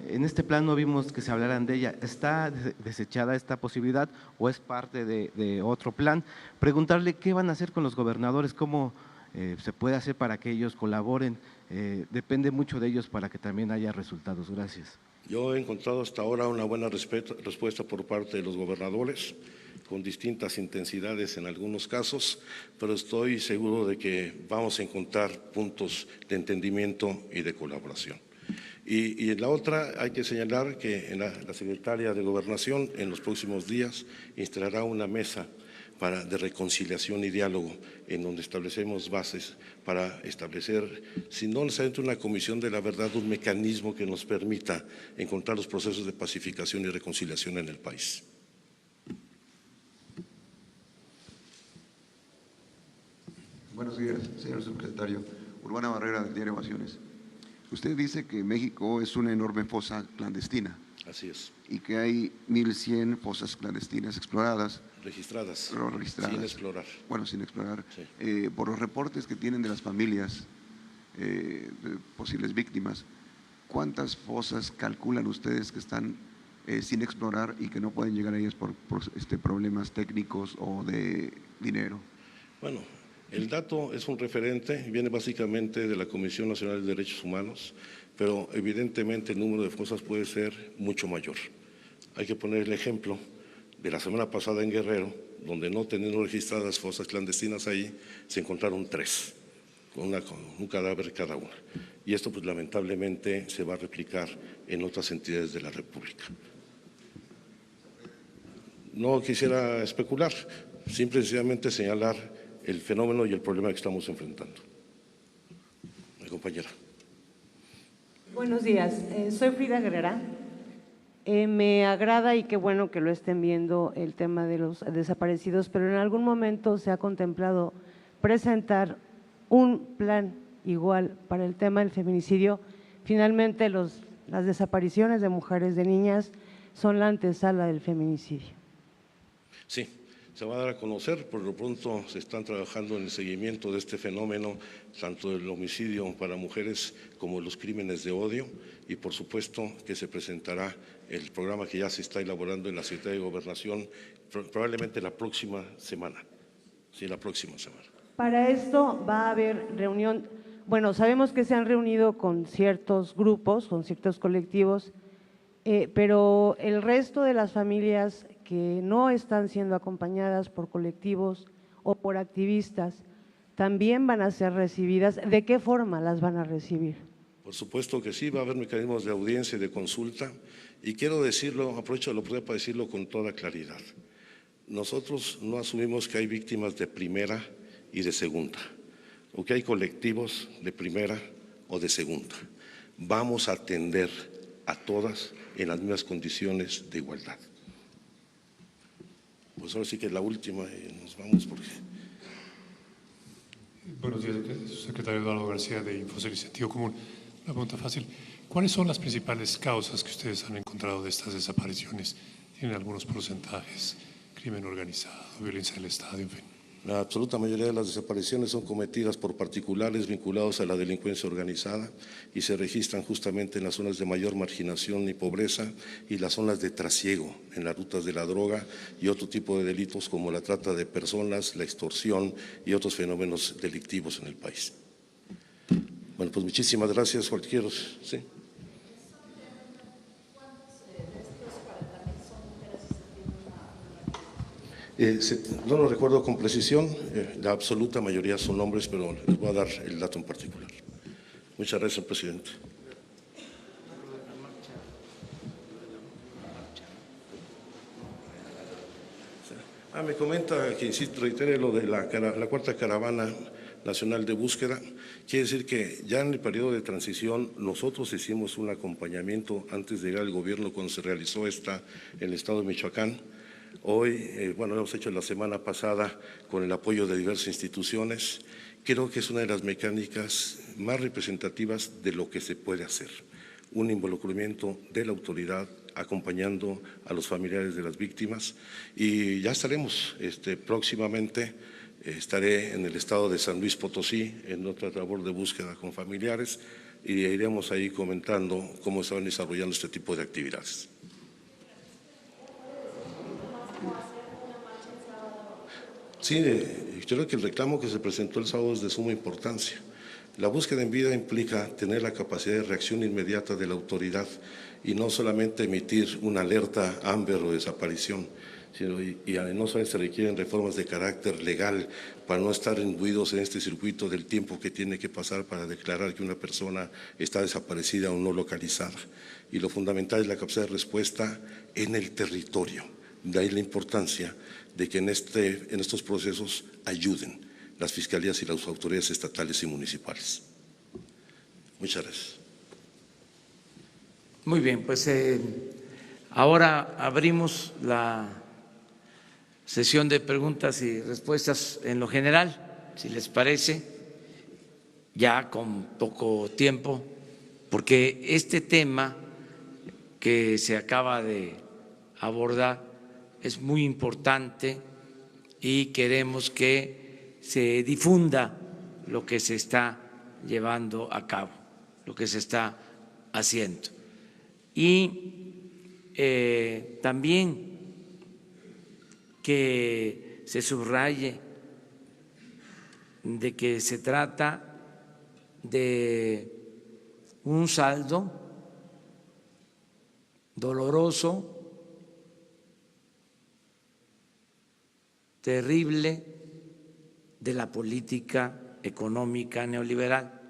En este plan no vimos que se hablaran de ella. ¿Está desechada esta posibilidad o es parte de otro plan? Preguntarle qué van a hacer con los gobernadores, cómo se puede hacer para que ellos colaboren. Depende mucho de ellos para que también haya resultados. Gracias. Yo he encontrado hasta ahora una buena respuesta por parte de los gobernadores, con distintas intensidades en algunos casos, pero estoy seguro de que vamos a encontrar puntos de entendimiento y de colaboración. Y en la otra hay que señalar que la Secretaria de Gobernación en los próximos días instalará una mesa de reconciliación y diálogo, en donde establecemos bases para establecer, si no necesariamente una comisión de la verdad, un mecanismo que nos permita encontrar los procesos de pacificación y reconciliación en el país. Buenos días, señor subsecretario. Urbana Barrera, del diario Ovaciones. Usted dice que México es una enorme fosa clandestina. Así es. Y que hay 1.100 fosas clandestinas exploradas. Registradas. Pero registradas. Sin explorar. Bueno, sin explorar. Sí. Por los reportes que tienen de las familias de posibles víctimas, ¿cuántas fosas calculan ustedes que están sin explorar y que no pueden llegar a ellas por problemas técnicos o de dinero? Bueno, el dato es un referente, viene básicamente de la Comisión Nacional de Derechos Humanos, pero evidentemente el número de fosas puede ser mucho mayor. Hay que poner el ejemplo de la semana pasada en Guerrero, donde no teniendo registradas fosas clandestinas ahí, se encontraron 3, con un cadáver cada una. Y esto pues lamentablemente se va a replicar en otras entidades de la República. No quisiera especular, simple y sencillamente señalar el fenómeno y el problema que estamos enfrentando. Mi compañera. Buenos días, soy Frida Guerrera. Me agrada y qué bueno que lo estén viendo el tema de los desaparecidos, pero en algún momento se ha contemplado presentar un plan igual para el tema del feminicidio. Finalmente las desapariciones de mujeres, de niñas, son la antesala del feminicidio. Sí. Se va a dar a conocer, por lo pronto se están trabajando en el seguimiento de este fenómeno, tanto del homicidio para mujeres como los crímenes de odio, y por supuesto que se presentará el programa que ya se está elaborando en la Secretaría de Gobernación probablemente la próxima semana. Sí, la próxima semana. Para esto va a haber reunión, bueno, sabemos que se han reunido con ciertos grupos, con ciertos colectivos, pero el resto de las familias que no están siendo acompañadas por colectivos o por activistas, también van a ser recibidas. ¿De qué forma las van a recibir? Por supuesto que sí, va a haber mecanismos de audiencia y de consulta, y quiero decirlo, aprovecho la oportunidad para decirlo con toda claridad. Nosotros no asumimos que hay víctimas de primera y de segunda, o que hay colectivos de primera o de segunda. Vamos a atender a todas en las mismas condiciones de igualdad. Pues ahora sí que es la última y nos vamos porque… Buenos días, secretario Eduardo García de Infocel y Sentido Común. Una pregunta fácil. ¿Cuáles son las principales causas que ustedes han encontrado de estas desapariciones? ¿Tienen algunos porcentajes? ¿Crimen organizado, violencia del Estado, en fin? La absoluta mayoría de las desapariciones son cometidas por particulares vinculados a la delincuencia organizada y se registran justamente en las zonas de mayor marginación y pobreza y las zonas de trasiego en las rutas de la droga y otro tipo de delitos como la trata de personas, la extorsión y otros fenómenos delictivos en el país. Bueno, pues muchísimas gracias. ¿Sí? No lo recuerdo con precisión, la absoluta mayoría son hombres, pero les voy a dar el dato en particular. Muchas gracias, presidente. Me comenta que reitere lo de la cuarta caravana nacional de búsqueda. Quiere decir que ya en el periodo de transición nosotros hicimos un acompañamiento antes de llegar al gobierno cuando se realizó esta en el estado de Michoacán. Hoy, bueno, lo hemos hecho la semana pasada con el apoyo de diversas instituciones. Creo que es una de las mecánicas más representativas de lo que se puede hacer. Un involucramiento de la autoridad acompañando a los familiares de las víctimas y ya estaremos próximamente. Estaré en el estado de San Luis Potosí en otra labor de búsqueda con familiares y iremos ahí comentando cómo se van desarrollando este tipo de actividades. Sí, yo creo que el reclamo que se presentó el sábado es de suma importancia. La búsqueda en vida implica tener la capacidad de reacción inmediata de la autoridad y no solamente emitir una alerta Amber o desaparición, sino y no solamente se requieren reformas de carácter legal para no estar imbuidos en este circuito del tiempo que tiene que pasar para declarar que una persona está desaparecida o no localizada. Y lo fundamental es la capacidad de respuesta en el territorio. De ahí la importancia de que en estos procesos ayuden las fiscalías y las autoridades estatales y municipales. Muchas gracias. Muy bien, pues ahora abrimos la sesión de preguntas y respuestas en lo general, si les parece, ya con poco tiempo, porque este tema que se acaba de abordar es muy importante y queremos que se difunda lo que se está llevando a cabo, lo que se está haciendo. Y también que se subraye de que se trata de un saldo doloroso, terrible de la política económica neoliberal,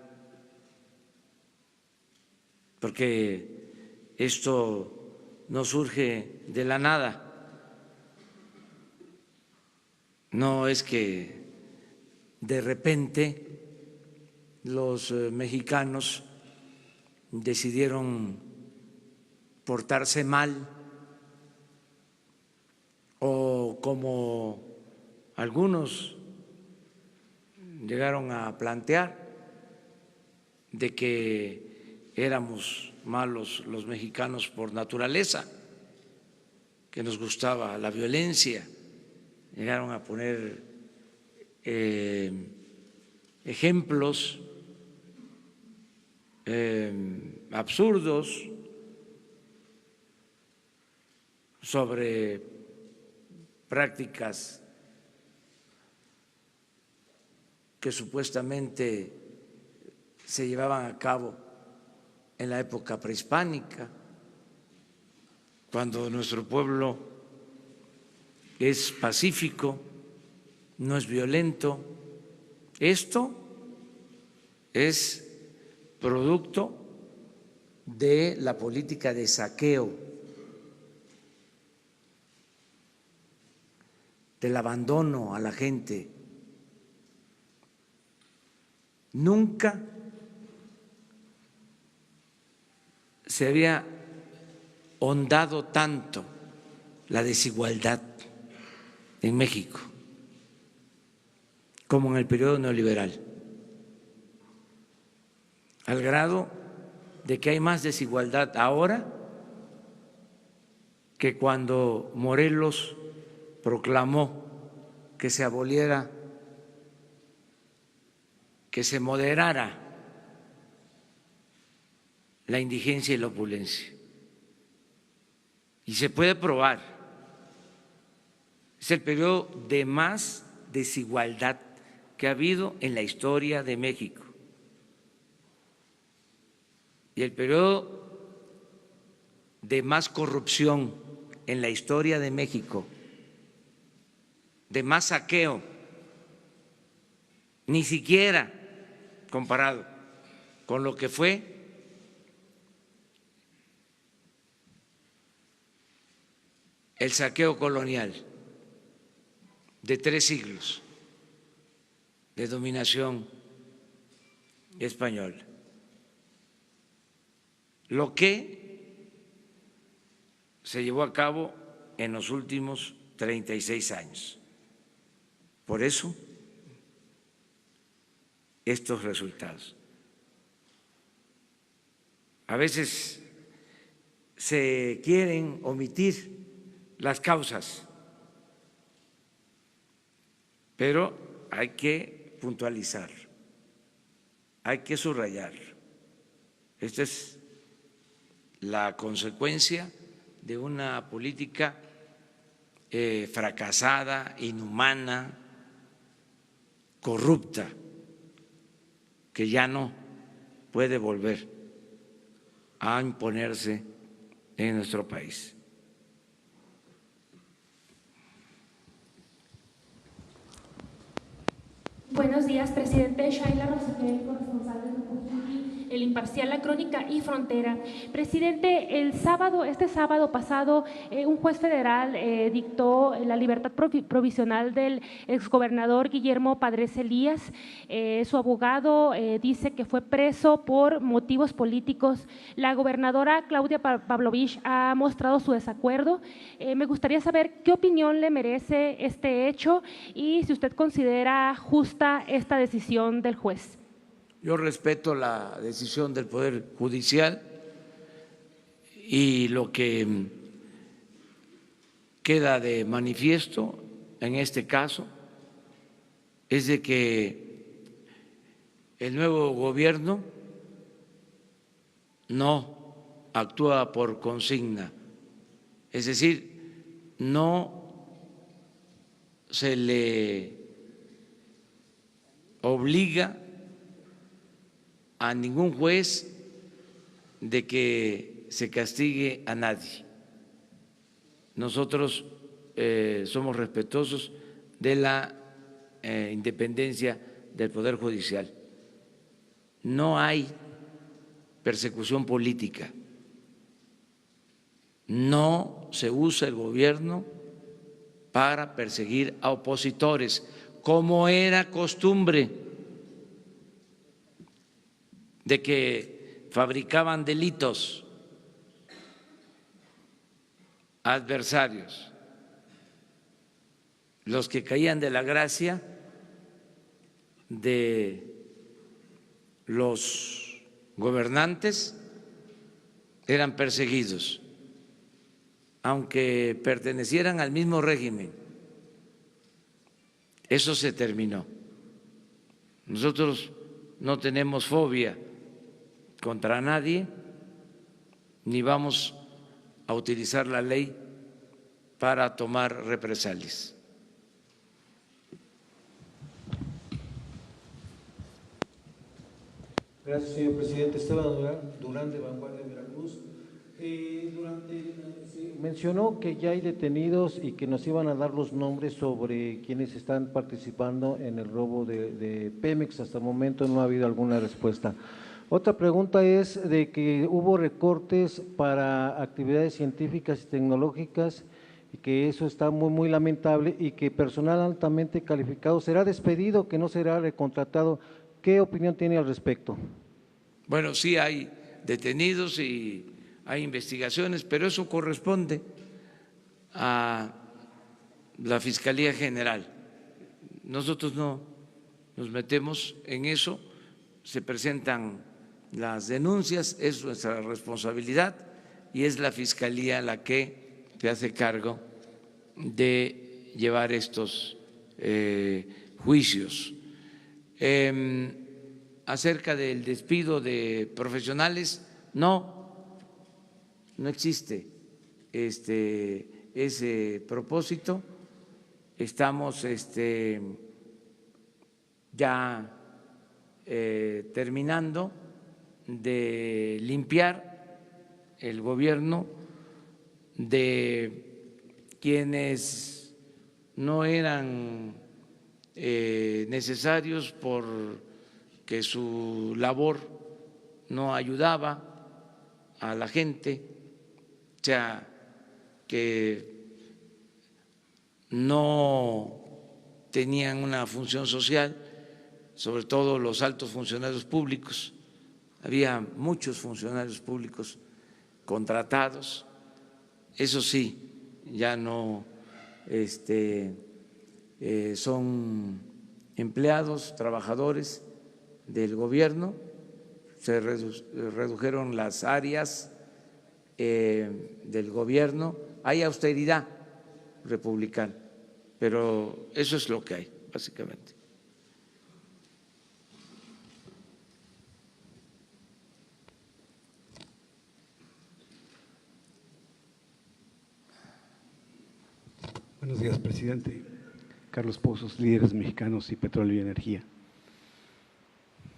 porque esto no surge de la nada, no es que de repente los mexicanos decidieron portarse mal o como algunos llegaron a plantear de que éramos malos los mexicanos por naturaleza, que nos gustaba la violencia, llegaron a poner ejemplos absurdos sobre prácticas que supuestamente se llevaban a cabo en la época prehispánica, cuando nuestro pueblo es pacífico, no es violento. Esto es producto de la política de saqueo, del abandono a la gente. Nunca se había hondado tanto la desigualdad en México como en el periodo neoliberal, al grado de que hay más desigualdad ahora que cuando Morelos proclamó que se aboliera, que se moderara la indigencia y la opulencia. Y se puede probar, es el periodo de más desigualdad que ha habido en la historia de México. Y el periodo de más corrupción en la historia de México, de más saqueo, ni siquiera comparado con lo que fue el saqueo colonial de 3 siglos de dominación española. Lo que se llevó a cabo en los últimos 36 años. Por eso, estos resultados. A veces se quieren omitir las causas, pero hay que puntualizar, hay que subrayar. Esta es la consecuencia de una política fracasada, inhumana, corrupta, que ya no puede volver a imponerse en nuestro país. Buenos días, presidente. Shaila Rosagel, corresponsal de Grupo El Imparcial, La Crónica y Frontera. Presidente, este sábado pasado, un juez federal dictó la libertad provisional del exgobernador Guillermo Padres Elías. Su abogado dice que fue preso por motivos políticos. La gobernadora Claudia Pavlovich ha mostrado su desacuerdo. Me gustaría saber qué opinión le merece este hecho y si usted considera justa esta decisión del juez. Yo respeto la decisión del Poder Judicial y lo que queda de manifiesto en este caso es de que el nuevo gobierno no actúa por consigna, es decir, no se le obliga a ningún juez de que se castigue a nadie. Nosotros somos respetuosos de la independencia del Poder Judicial. No hay persecución política. No se usa el gobierno para perseguir a opositores, como era costumbre de que fabricaban delitos adversarios. Los que caían de la gracia de los gobernantes eran perseguidos, aunque pertenecieran al mismo régimen. Eso se terminó. Nosotros no tenemos fobia contra nadie, ni vamos a utilizar la ley para tomar represalias. Gracias, señor presidente. Esteban Durán, de Vanguardia de Veracruz. Mencionó que ya hay detenidos y que nos iban a dar los nombres sobre quienes están participando en el robo de Pemex. Hasta el momento no ha habido alguna respuesta. Otra pregunta es de que hubo recortes para actividades científicas y tecnológicas y que eso está muy lamentable y que personal altamente calificado será despedido, que no será recontratado. ¿Qué opinión tiene al respecto? Bueno, sí hay detenidos y hay investigaciones, pero eso corresponde a la Fiscalía General. Nosotros no nos metemos en eso, se presentan las denuncias, es nuestra responsabilidad y es la Fiscalía la que se hace cargo de llevar estos juicios. Acerca del despido de profesionales, no existe ese propósito. Estamos ya terminando de limpiar el gobierno de quienes no eran necesarios porque su labor no ayudaba a la gente, o sea, que no tenían una función social, sobre todo los altos funcionarios públicos. Había muchos funcionarios públicos contratados, eso sí, ya no son empleados, trabajadores del gobierno, se redujeron las áreas del gobierno, hay austeridad republicana, pero eso es lo que hay, básicamente. Buenos días, presidente. Carlos Pozos, Líderes Mexicanos y Petróleo y Energía.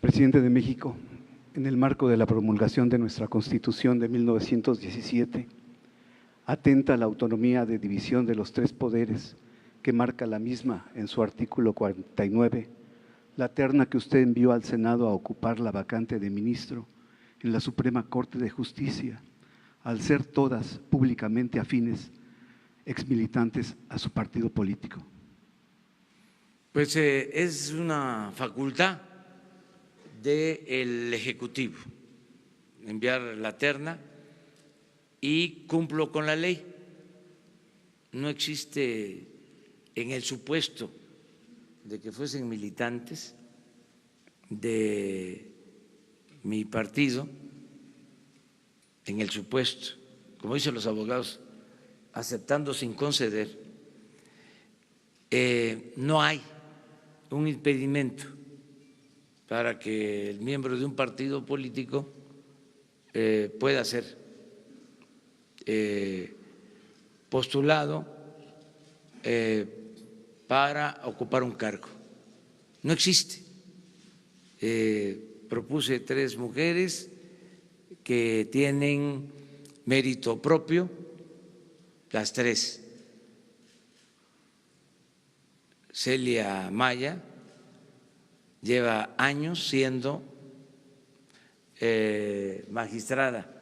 Presidente de México, en el marco de la promulgación de nuestra Constitución de 1917, atenta a la autonomía de división de los tres poderes que marca la misma en su artículo 49, la terna que usted envió al Senado a ocupar la vacante de ministro en la Suprema Corte de Justicia, al ser todas públicamente afines, exmilitantes a su partido político. Pues es una facultad del Ejecutivo enviar la terna y cumplo con la ley. No existe en el supuesto de que fuesen militantes de mi partido, en el supuesto, como dicen los abogados, aceptando sin conceder, no hay un impedimento para que el miembro de un partido político pueda ser postulado para ocupar un cargo. No existe. Propuse 3 mujeres que tienen mérito propio, las 3. Celia Maya lleva años siendo magistrada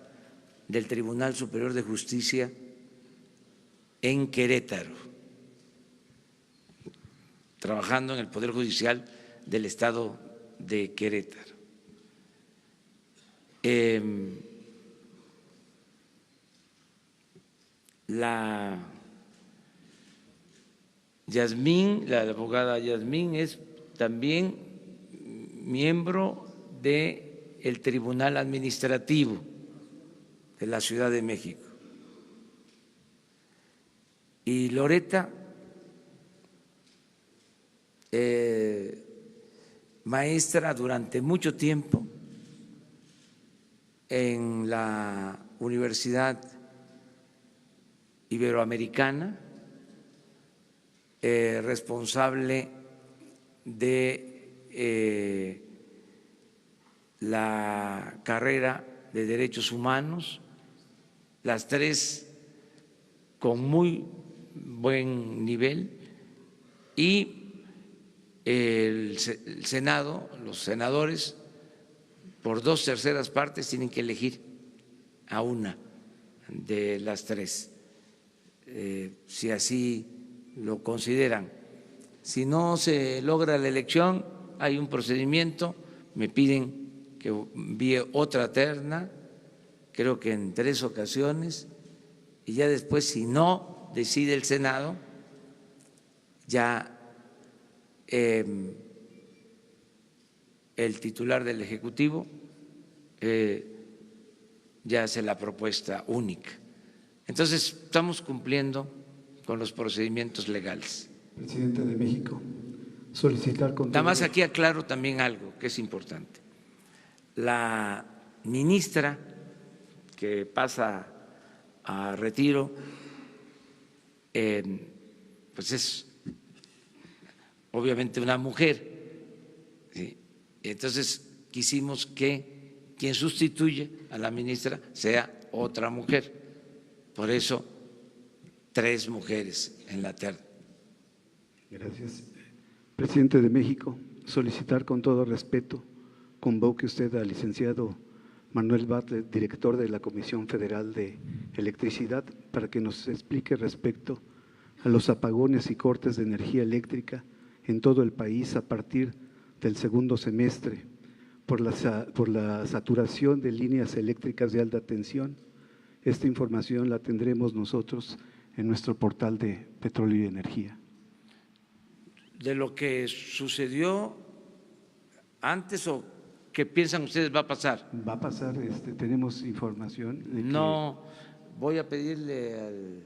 del Tribunal Superior de Justicia en Querétaro, trabajando en el Poder Judicial del Estado de Querétaro. La abogada Yasmín es también miembro del Tribunal Administrativo de la Ciudad de México. Y Loreta, maestra durante mucho tiempo en la Universidad Iberoamericana, responsable de la carrera de Derechos Humanos, las 3 con muy buen nivel, y el Senado, los senadores, por 2/3 partes tienen que elegir a una de las 3. Si así lo consideran. Si no se logra la elección, hay un procedimiento, me piden que envíe otra terna, creo que en 3 ocasiones, y ya después, si no decide el Senado, ya el titular del Ejecutivo ya hace la propuesta única. Entonces, estamos cumpliendo con los procedimientos legales. Presidente de México, solicitar con Nada más aquí aclaro también algo que es importante. La ministra que pasa a retiro, pues es obviamente una mujer, ¿sí? Entonces quisimos que quien sustituye a la ministra sea otra mujer, por eso 3 mujeres en la terna. Gracias. Presidente de México, solicitar con todo respeto, convoque usted al licenciado Manuel Bartlett, director de la Comisión Federal de Electricidad, para que nos explique respecto a los apagones y cortes de energía eléctrica en todo el país a partir del segundo semestre, por la saturación de líneas eléctricas de alta tensión. Esta información la tendremos nosotros en nuestro portal de Petróleo y Energía. De lo que sucedió antes o ¿qué piensan ustedes va a pasar? Va a pasar, tenemos información. De no, voy a pedirle al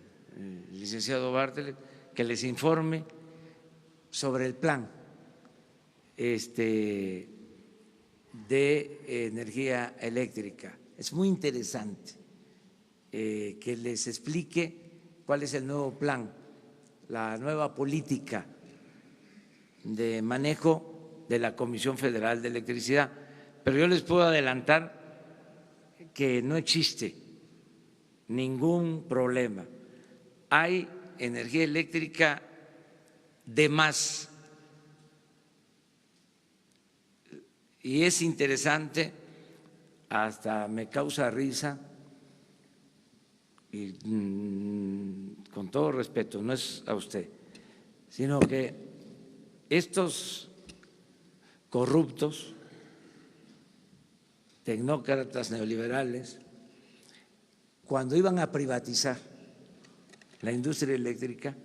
licenciado Bartlett que les informe sobre el plan de energía eléctrica. Es muy interesante que les explique cuál es el nuevo plan, la nueva política de manejo de la Comisión Federal de Electricidad. Pero yo les puedo adelantar que no existe ningún problema. Hay energía eléctrica de más. Y es interesante, hasta me causa risa, y con todo respeto, no es a usted, sino que estos corruptos, tecnócratas neoliberales, cuando iban a privatizar la industria eléctrica,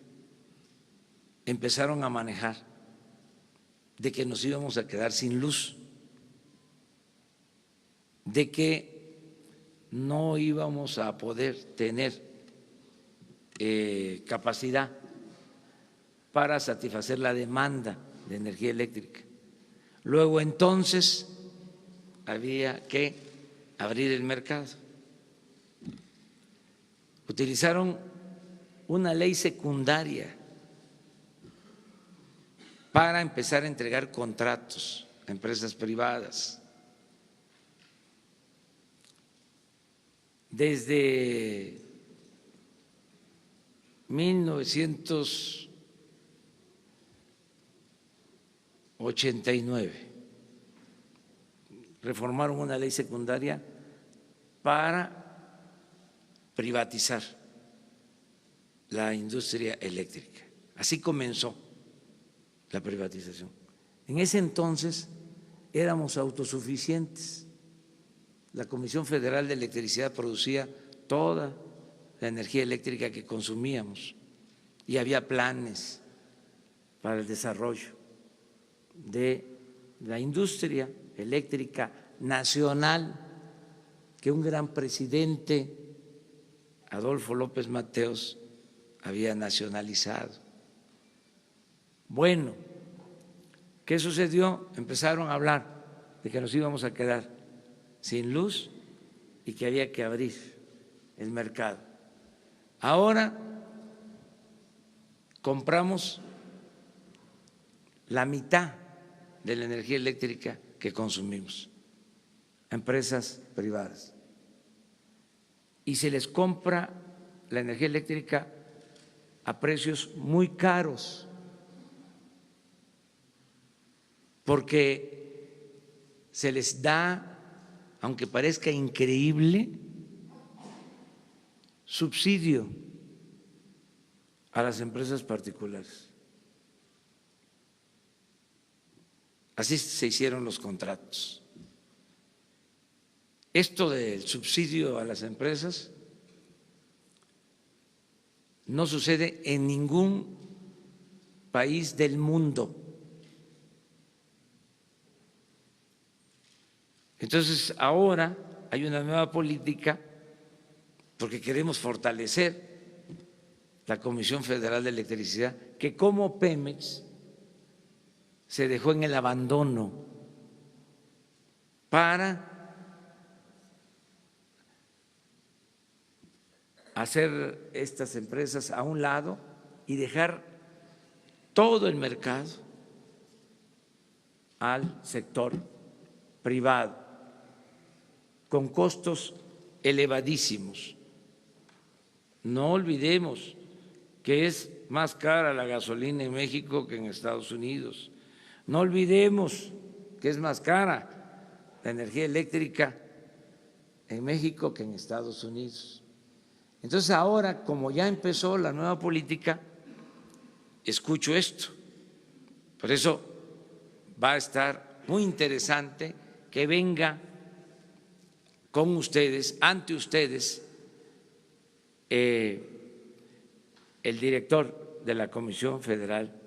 empezaron a manejar de que nos íbamos a quedar sin luz, de que no íbamos a poder tener capacidad para satisfacer la demanda de energía eléctrica. Luego entonces había que abrir el mercado. Utilizaron una ley secundaria para empezar a entregar contratos a empresas privadas. Desde 1989 reformaron una ley secundaria para privatizar la industria eléctrica. Así comenzó la privatización. En ese entonces éramos autosuficientes. La Comisión Federal de Electricidad producía toda la energía eléctrica que consumíamos y había planes para el desarrollo de la industria eléctrica nacional que un gran presidente, Adolfo López Mateos, había nacionalizado. Bueno, ¿qué sucedió? Empezaron a hablar de que nos íbamos a quedar sin luz y que había que abrir el mercado. Ahora compramos la mitad de la energía eléctrica que consumimos a empresas privadas y se les compra la energía eléctrica a precios muy caros porque se les da, aunque parezca increíble, subsidio a las empresas particulares. Así se hicieron los contratos. Esto del subsidio a las empresas no sucede en ningún país del mundo. Entonces, ahora hay una nueva política porque queremos fortalecer la Comisión Federal de Electricidad, que como Pemex se dejó en el abandono para hacer estas empresas a un lado y dejar todo el mercado al sector privado, con costos elevadísimos. No olvidemos que es más cara la gasolina en México que en Estados Unidos. No olvidemos que es más cara la energía eléctrica en México que en Estados Unidos. Entonces ahora, como ya empezó la nueva política, escucho esto. Por eso va a estar muy interesante que venga con ustedes, ante ustedes, el director de la Comisión Federal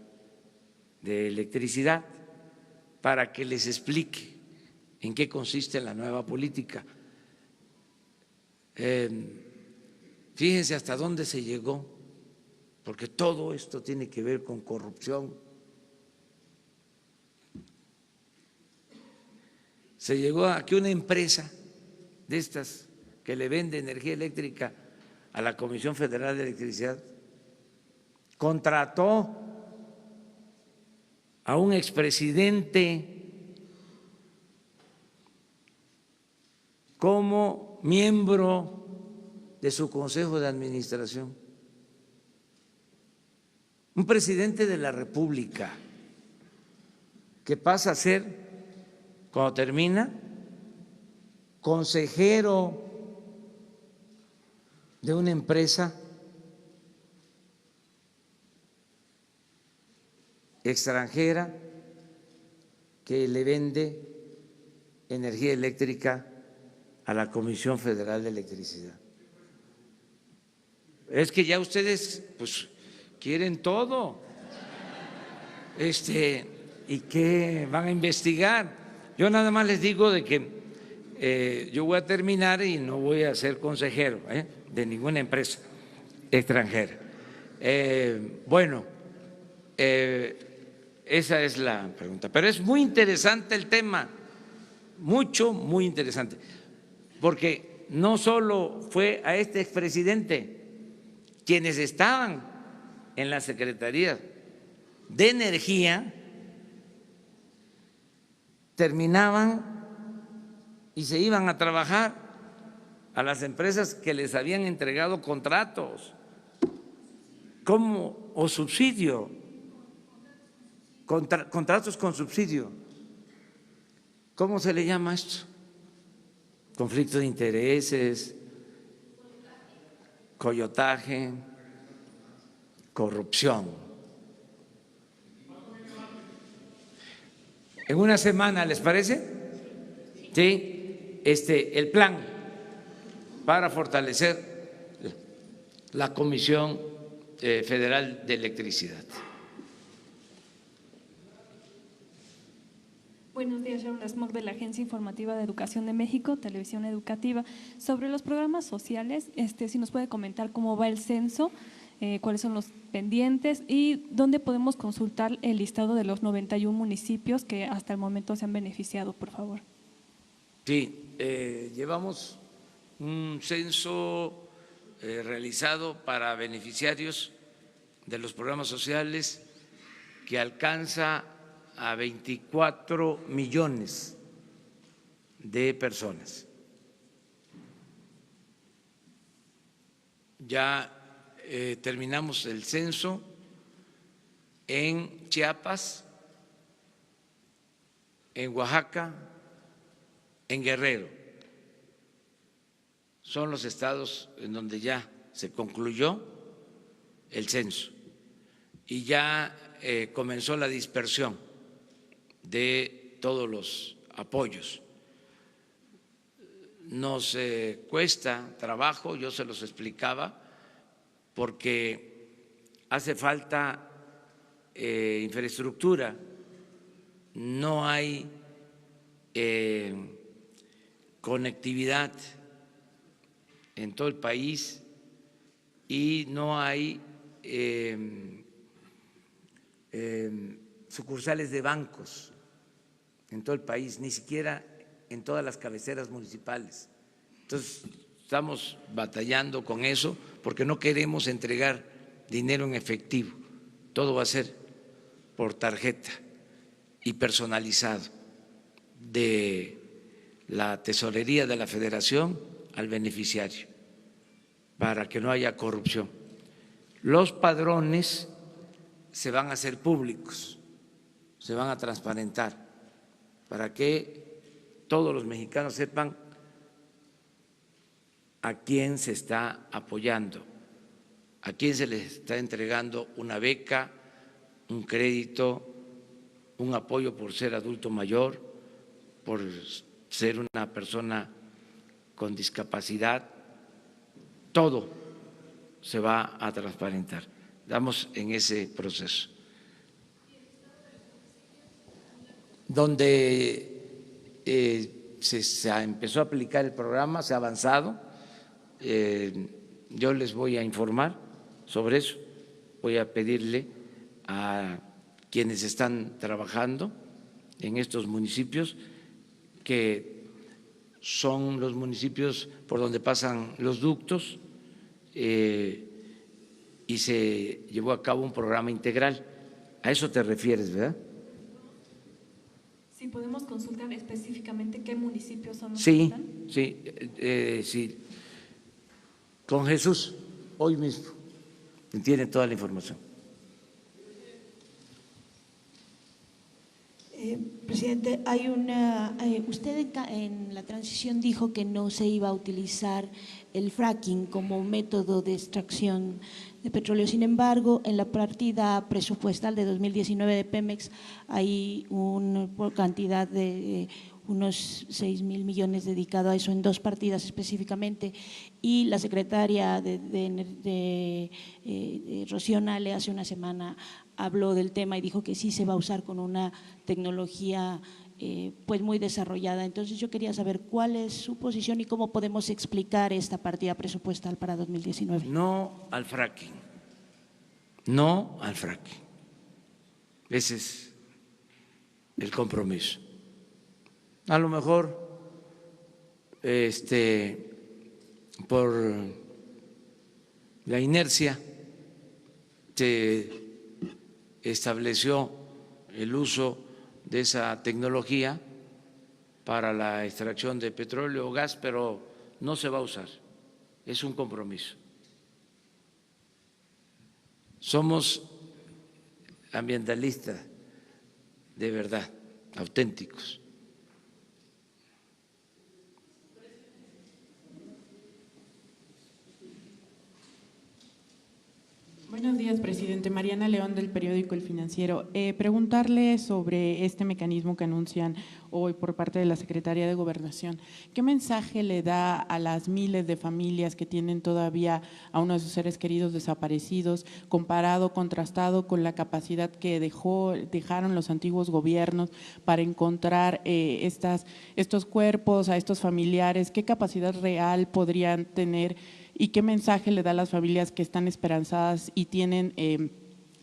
de Electricidad para que les explique en qué consiste la nueva política. Fíjense hasta dónde se llegó, porque todo esto tiene que ver con corrupción. Se llegó a que una empresa de estas que le vende energía eléctrica a la Comisión Federal de Electricidad contrató a un expresidente como miembro de su consejo de administración, un presidente de la República que pasa a ser, cuando termina, consejero de una empresa extranjera que le vende energía eléctrica a la Comisión Federal de Electricidad. Es que ya ustedes pues quieren todo. ¿Y qué van a investigar? Yo nada más les digo de que yo voy a terminar y no voy a ser consejero de ninguna empresa extranjera. Esa es la pregunta. Pero es muy interesante el tema, muy interesante, porque no solo fue a este expresidente, quienes estaban en la Secretaría de Energía terminaban y se iban a trabajar a las empresas que les habían entregado contratos o subsidio, contratos con subsidio. ¿Cómo se le llama esto? Conflicto de intereses, coyotaje, corrupción. En una semana, ¿les parece? Sí, el plan para fortalecer la Comisión Federal de Electricidad. Buenos días, Sharon Smog de la Agencia Informativa de Educación de México, Televisión Educativa. Sobre los programas sociales, si nos puede comentar cómo va el censo, cuáles son los pendientes y dónde podemos consultar el listado de los 91 municipios que hasta el momento se han beneficiado, por favor. Sí, llevamos un censo realizado para beneficiarios de los programas sociales que alcanza a 24 millones de personas. Ya terminamos el censo en Chiapas, en Oaxaca, en Guerrero. Son los estados en donde ya se concluyó el censo y ya comenzó la dispersión de todos los apoyos. Nos cuesta trabajo, yo se los explicaba, porque hace falta infraestructura, no hay conectividad en todo el país y no hay sucursales de bancos en todo el país, ni siquiera en todas las cabeceras municipales. Entonces, estamos batallando con eso porque no queremos entregar dinero en efectivo. Todo va a ser por tarjeta y personalizado de la tesorería de la Federación al beneficiario para que no haya corrupción. Los padrones se van a hacer públicos, se van a transparentar para que todos los mexicanos sepan a quién se está apoyando, a quién se les está entregando una beca, un crédito, un apoyo por ser adulto mayor, por ser una persona con discapacidad. Todo se va a transparentar. Estamos en ese proceso. Donde se empezó a aplicar el programa, se ha avanzado. Yo les voy a informar sobre eso. Voy a pedirle a quienes están trabajando en estos municipios, que son los municipios por donde pasan los ductos, y se llevó a cabo un programa integral. A eso te refieres, ¿verdad? Sí, podemos consultar específicamente qué municipios son los que Sí, están. sí. Con Jesús, hoy mismo, tiene toda la información. Presidente, usted en la transición dijo que no se iba a utilizar el fracking como método de extracción de petróleo. Sin embargo, en la partida presupuestal de 2019 de Pemex hay una cantidad de unos 6,000 millones dedicado a eso en dos partidas específicamente, y la secretaria de Rocío Nale hace una semana habló del tema y dijo que sí se va a usar con una tecnología pues muy desarrollada. Entonces yo quería saber cuál es su posición y cómo podemos explicar esta partida presupuestal para 2019. No al fracking, no al fracking. Ese es el compromiso. A lo mejor por la inercia se estableció el uso de esa tecnología para la extracción de petróleo o gas, pero no se va a usar, es un compromiso. Somos ambientalistas de verdad, auténticos. Buenos días, presidente. Mariana León, del periódico El Financiero. Preguntarle sobre este mecanismo que anuncian hoy por parte de la Secretaría de Gobernación. ¿Qué mensaje le da a las miles de familias que tienen todavía a uno de sus seres queridos desaparecidos, comparado, contrastado con la capacidad que dejaron los antiguos gobiernos para encontrar estos cuerpos, a estos familiares? ¿Qué capacidad real podrían tener? ¿Y qué mensaje le da a las familias que están esperanzadas y tienen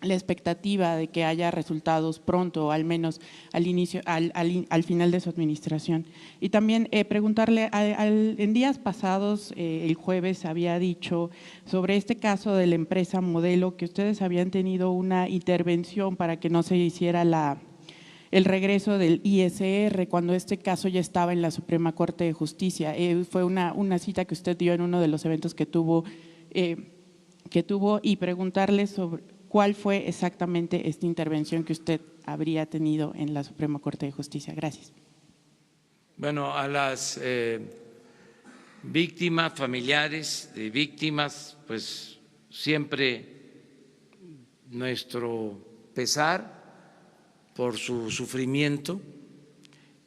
la expectativa de que haya resultados pronto, al menos al final de su administración? Y también preguntarle, en días pasados, el jueves había dicho sobre este caso de la empresa Modelo, que ustedes habían tenido una intervención para que no se hiciera el regreso del ISR cuando este caso ya estaba en la Suprema Corte de Justicia. Fue una cita que usted dio en uno de los eventos que tuvo y preguntarle sobre cuál fue exactamente esta intervención que usted habría tenido en la Suprema Corte de Justicia. Gracias. Bueno, a las víctimas, familiares de víctimas, pues siempre nuestro pesar por su sufrimiento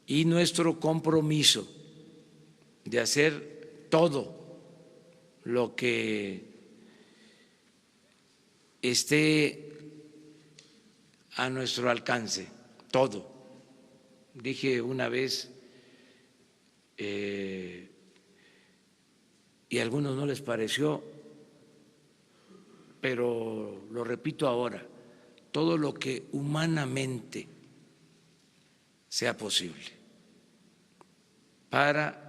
y nuestro compromiso de hacer todo lo que esté a nuestro alcance, todo. Dije una vez y a algunos no les pareció, pero lo repito ahora, todo lo que humanamente sea posible para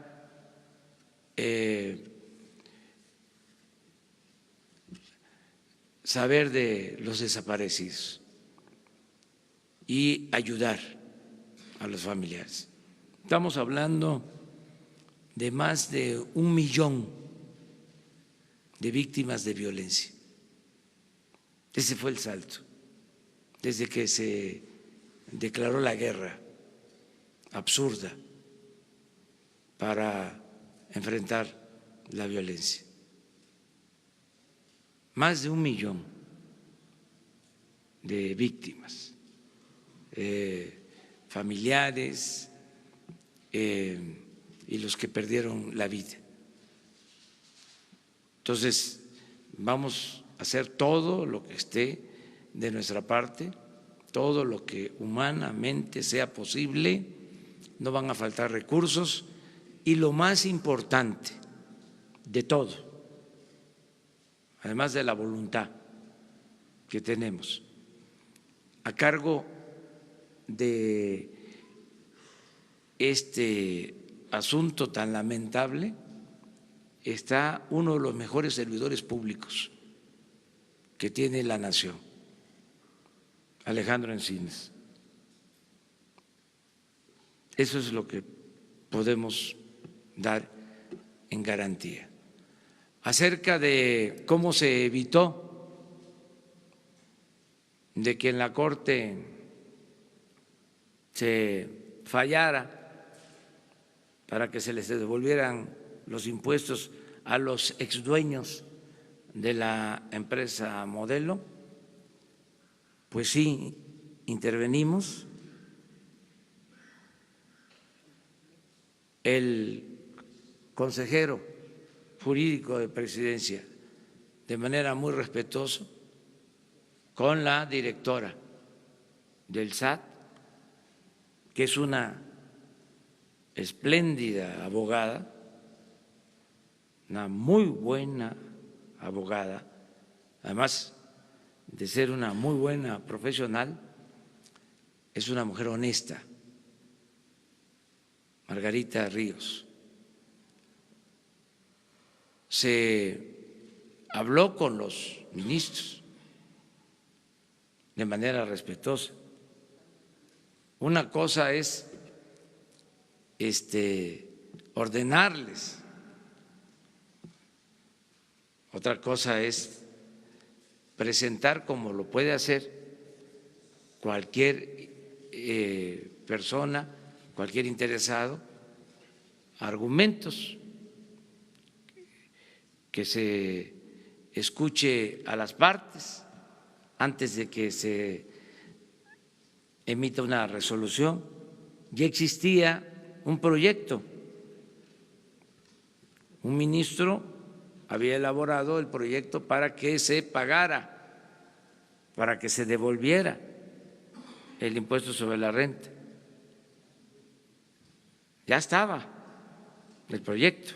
saber de los desaparecidos y ayudar a los familiares. Estamos hablando de más de 1 millón de víctimas de violencia. Ese fue el salto, desde que se declaró la guerra absurda para enfrentar la violencia. Más de 1 millón de víctimas, familiares y los que perdieron la vida. Entonces, vamos a hacer todo lo que esté de nuestra parte, todo lo que humanamente sea posible, no van a faltar recursos y lo más importante de todo, además de la voluntad que tenemos, a cargo de este asunto tan lamentable está uno de los mejores servidores públicos que tiene la nación, Alejandro Encinas. Eso es lo que podemos dar en garantía. Acerca de cómo se evitó de que en la Corte se fallara para que se les devolvieran los impuestos a los exdueños de la empresa Modelo, pues sí, intervenimos. El consejero jurídico de Presidencia, de manera muy respetuosa, con la directora del SAT, que es una espléndida abogada, una muy buena abogada, además de ser una muy buena profesional, es una mujer honesta, Margarita Ríos. Se habló con los ministros de manera respetuosa. Una cosa es ordenarles, otra cosa es presentar, como lo puede hacer cualquier persona, cualquier interesado, argumentos, que se escuche a las partes antes de que se emita una resolución. Ya existía un proyecto, un ministro había elaborado el proyecto para que se pagara, para que se devolviera el impuesto sobre la renta. Ya estaba el proyecto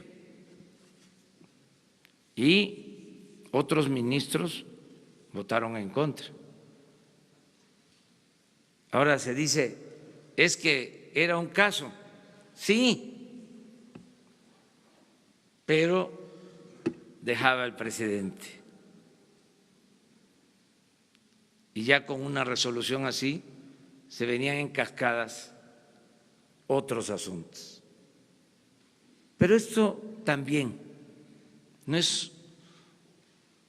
y otros ministros votaron en contra. Ahora se dice, es que era un caso, sí, pero dejaba el presidente. Y ya con una resolución así se venían en cascadas otros asuntos. Pero esto también no es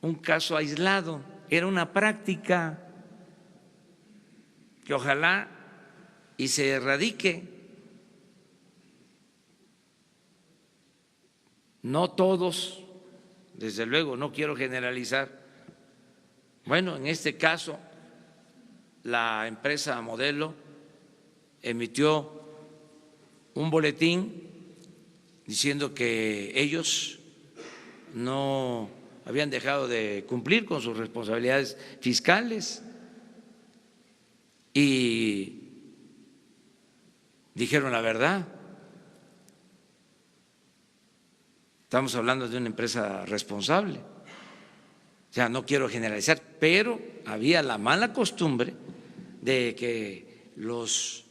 un caso aislado, era una práctica que ojalá y se erradique. No todos, desde luego, no quiero generalizar. Bueno, en este caso, la empresa Modelo emitió un boletín diciendo que ellos no habían dejado de cumplir con sus responsabilidades fiscales y dijeron la verdad. Estamos hablando de una empresa responsable. O sea, no quiero generalizar, pero había la mala costumbre de que los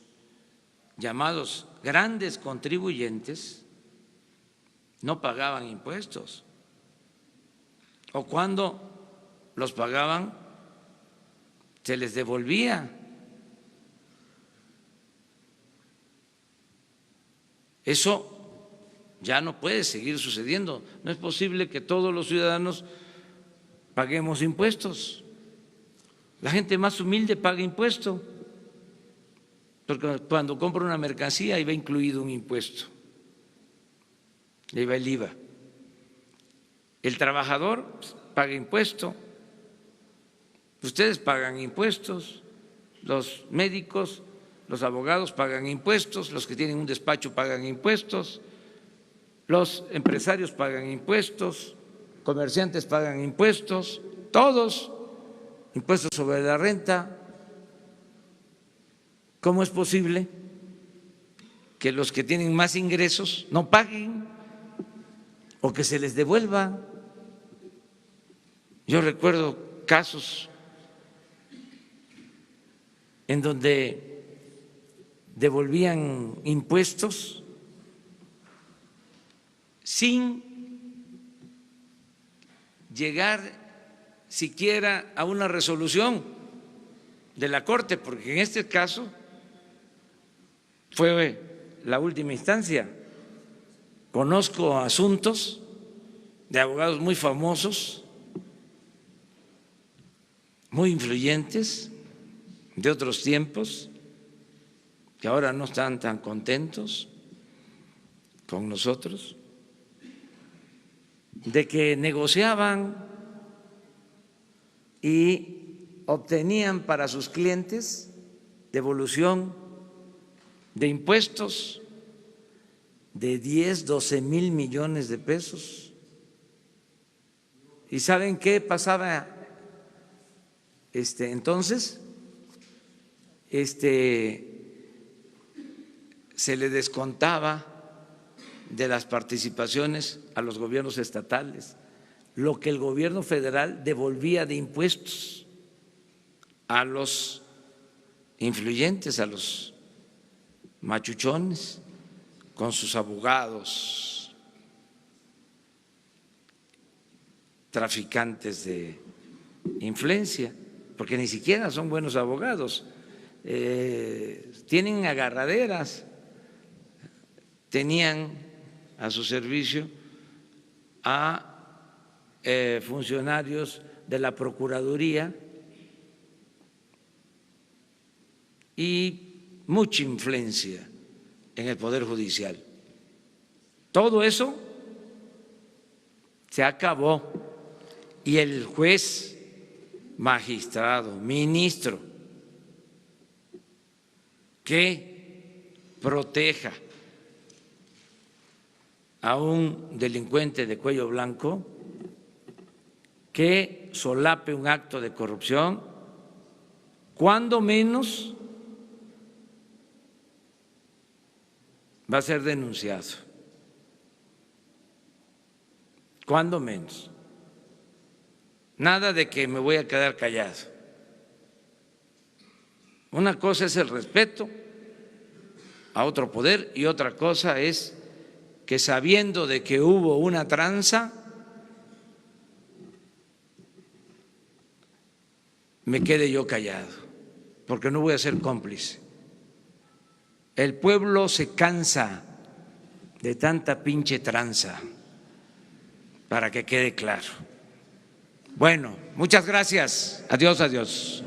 llamados grandes contribuyentes no pagaban impuestos, o cuando los pagaban se les devolvía. Eso ya no puede seguir sucediendo. No es posible que todos los ciudadanos paguemos impuestos. La gente más humilde paga impuesto, porque cuando compra una mercancía ahí va incluido un impuesto, ahí va el IVA. El trabajador paga impuesto, ustedes pagan impuestos, los médicos, los abogados pagan impuestos, los que tienen un despacho pagan impuestos, los empresarios pagan impuestos, comerciantes pagan impuestos, todos, impuestos sobre la renta. ¿Cómo es posible que los que tienen más ingresos no paguen o que se les devuelva? Yo recuerdo casos en donde devolvían impuestos sin llegar siquiera a una resolución de la Corte, porque en este caso fue la última instancia. Conozco asuntos de abogados muy famosos, muy influyentes, de otros tiempos, que ahora no están tan contentos con nosotros, de que negociaban y obtenían para sus clientes devolución de impuestos de 10, 12 mil millones de pesos. ¿Y saben qué pasaba entonces? Se le descontaba de las participaciones a los gobiernos estatales lo que el gobierno federal devolvía de impuestos a los influyentes, a los machuchones, con sus abogados, traficantes de influencia, porque ni siquiera son buenos abogados, tienen agarraderas, tenían a su servicio a funcionarios de la Procuraduría y mucha influencia en el Poder Judicial. Todo eso se acabó y el juez, magistrado, ministro que proteja a un delincuente de cuello blanco, que solape un acto de corrupción, cuando menos va a ser denunciado, cuando menos. Nada de que me voy a quedar callado. Una cosa es el respeto a otro poder y otra cosa es que, sabiendo de que hubo una tranza, me quede yo callado, porque no voy a ser cómplice. El pueblo se cansa de tanta pinche tranza, para que quede claro. Bueno, muchas gracias. Adiós, adiós.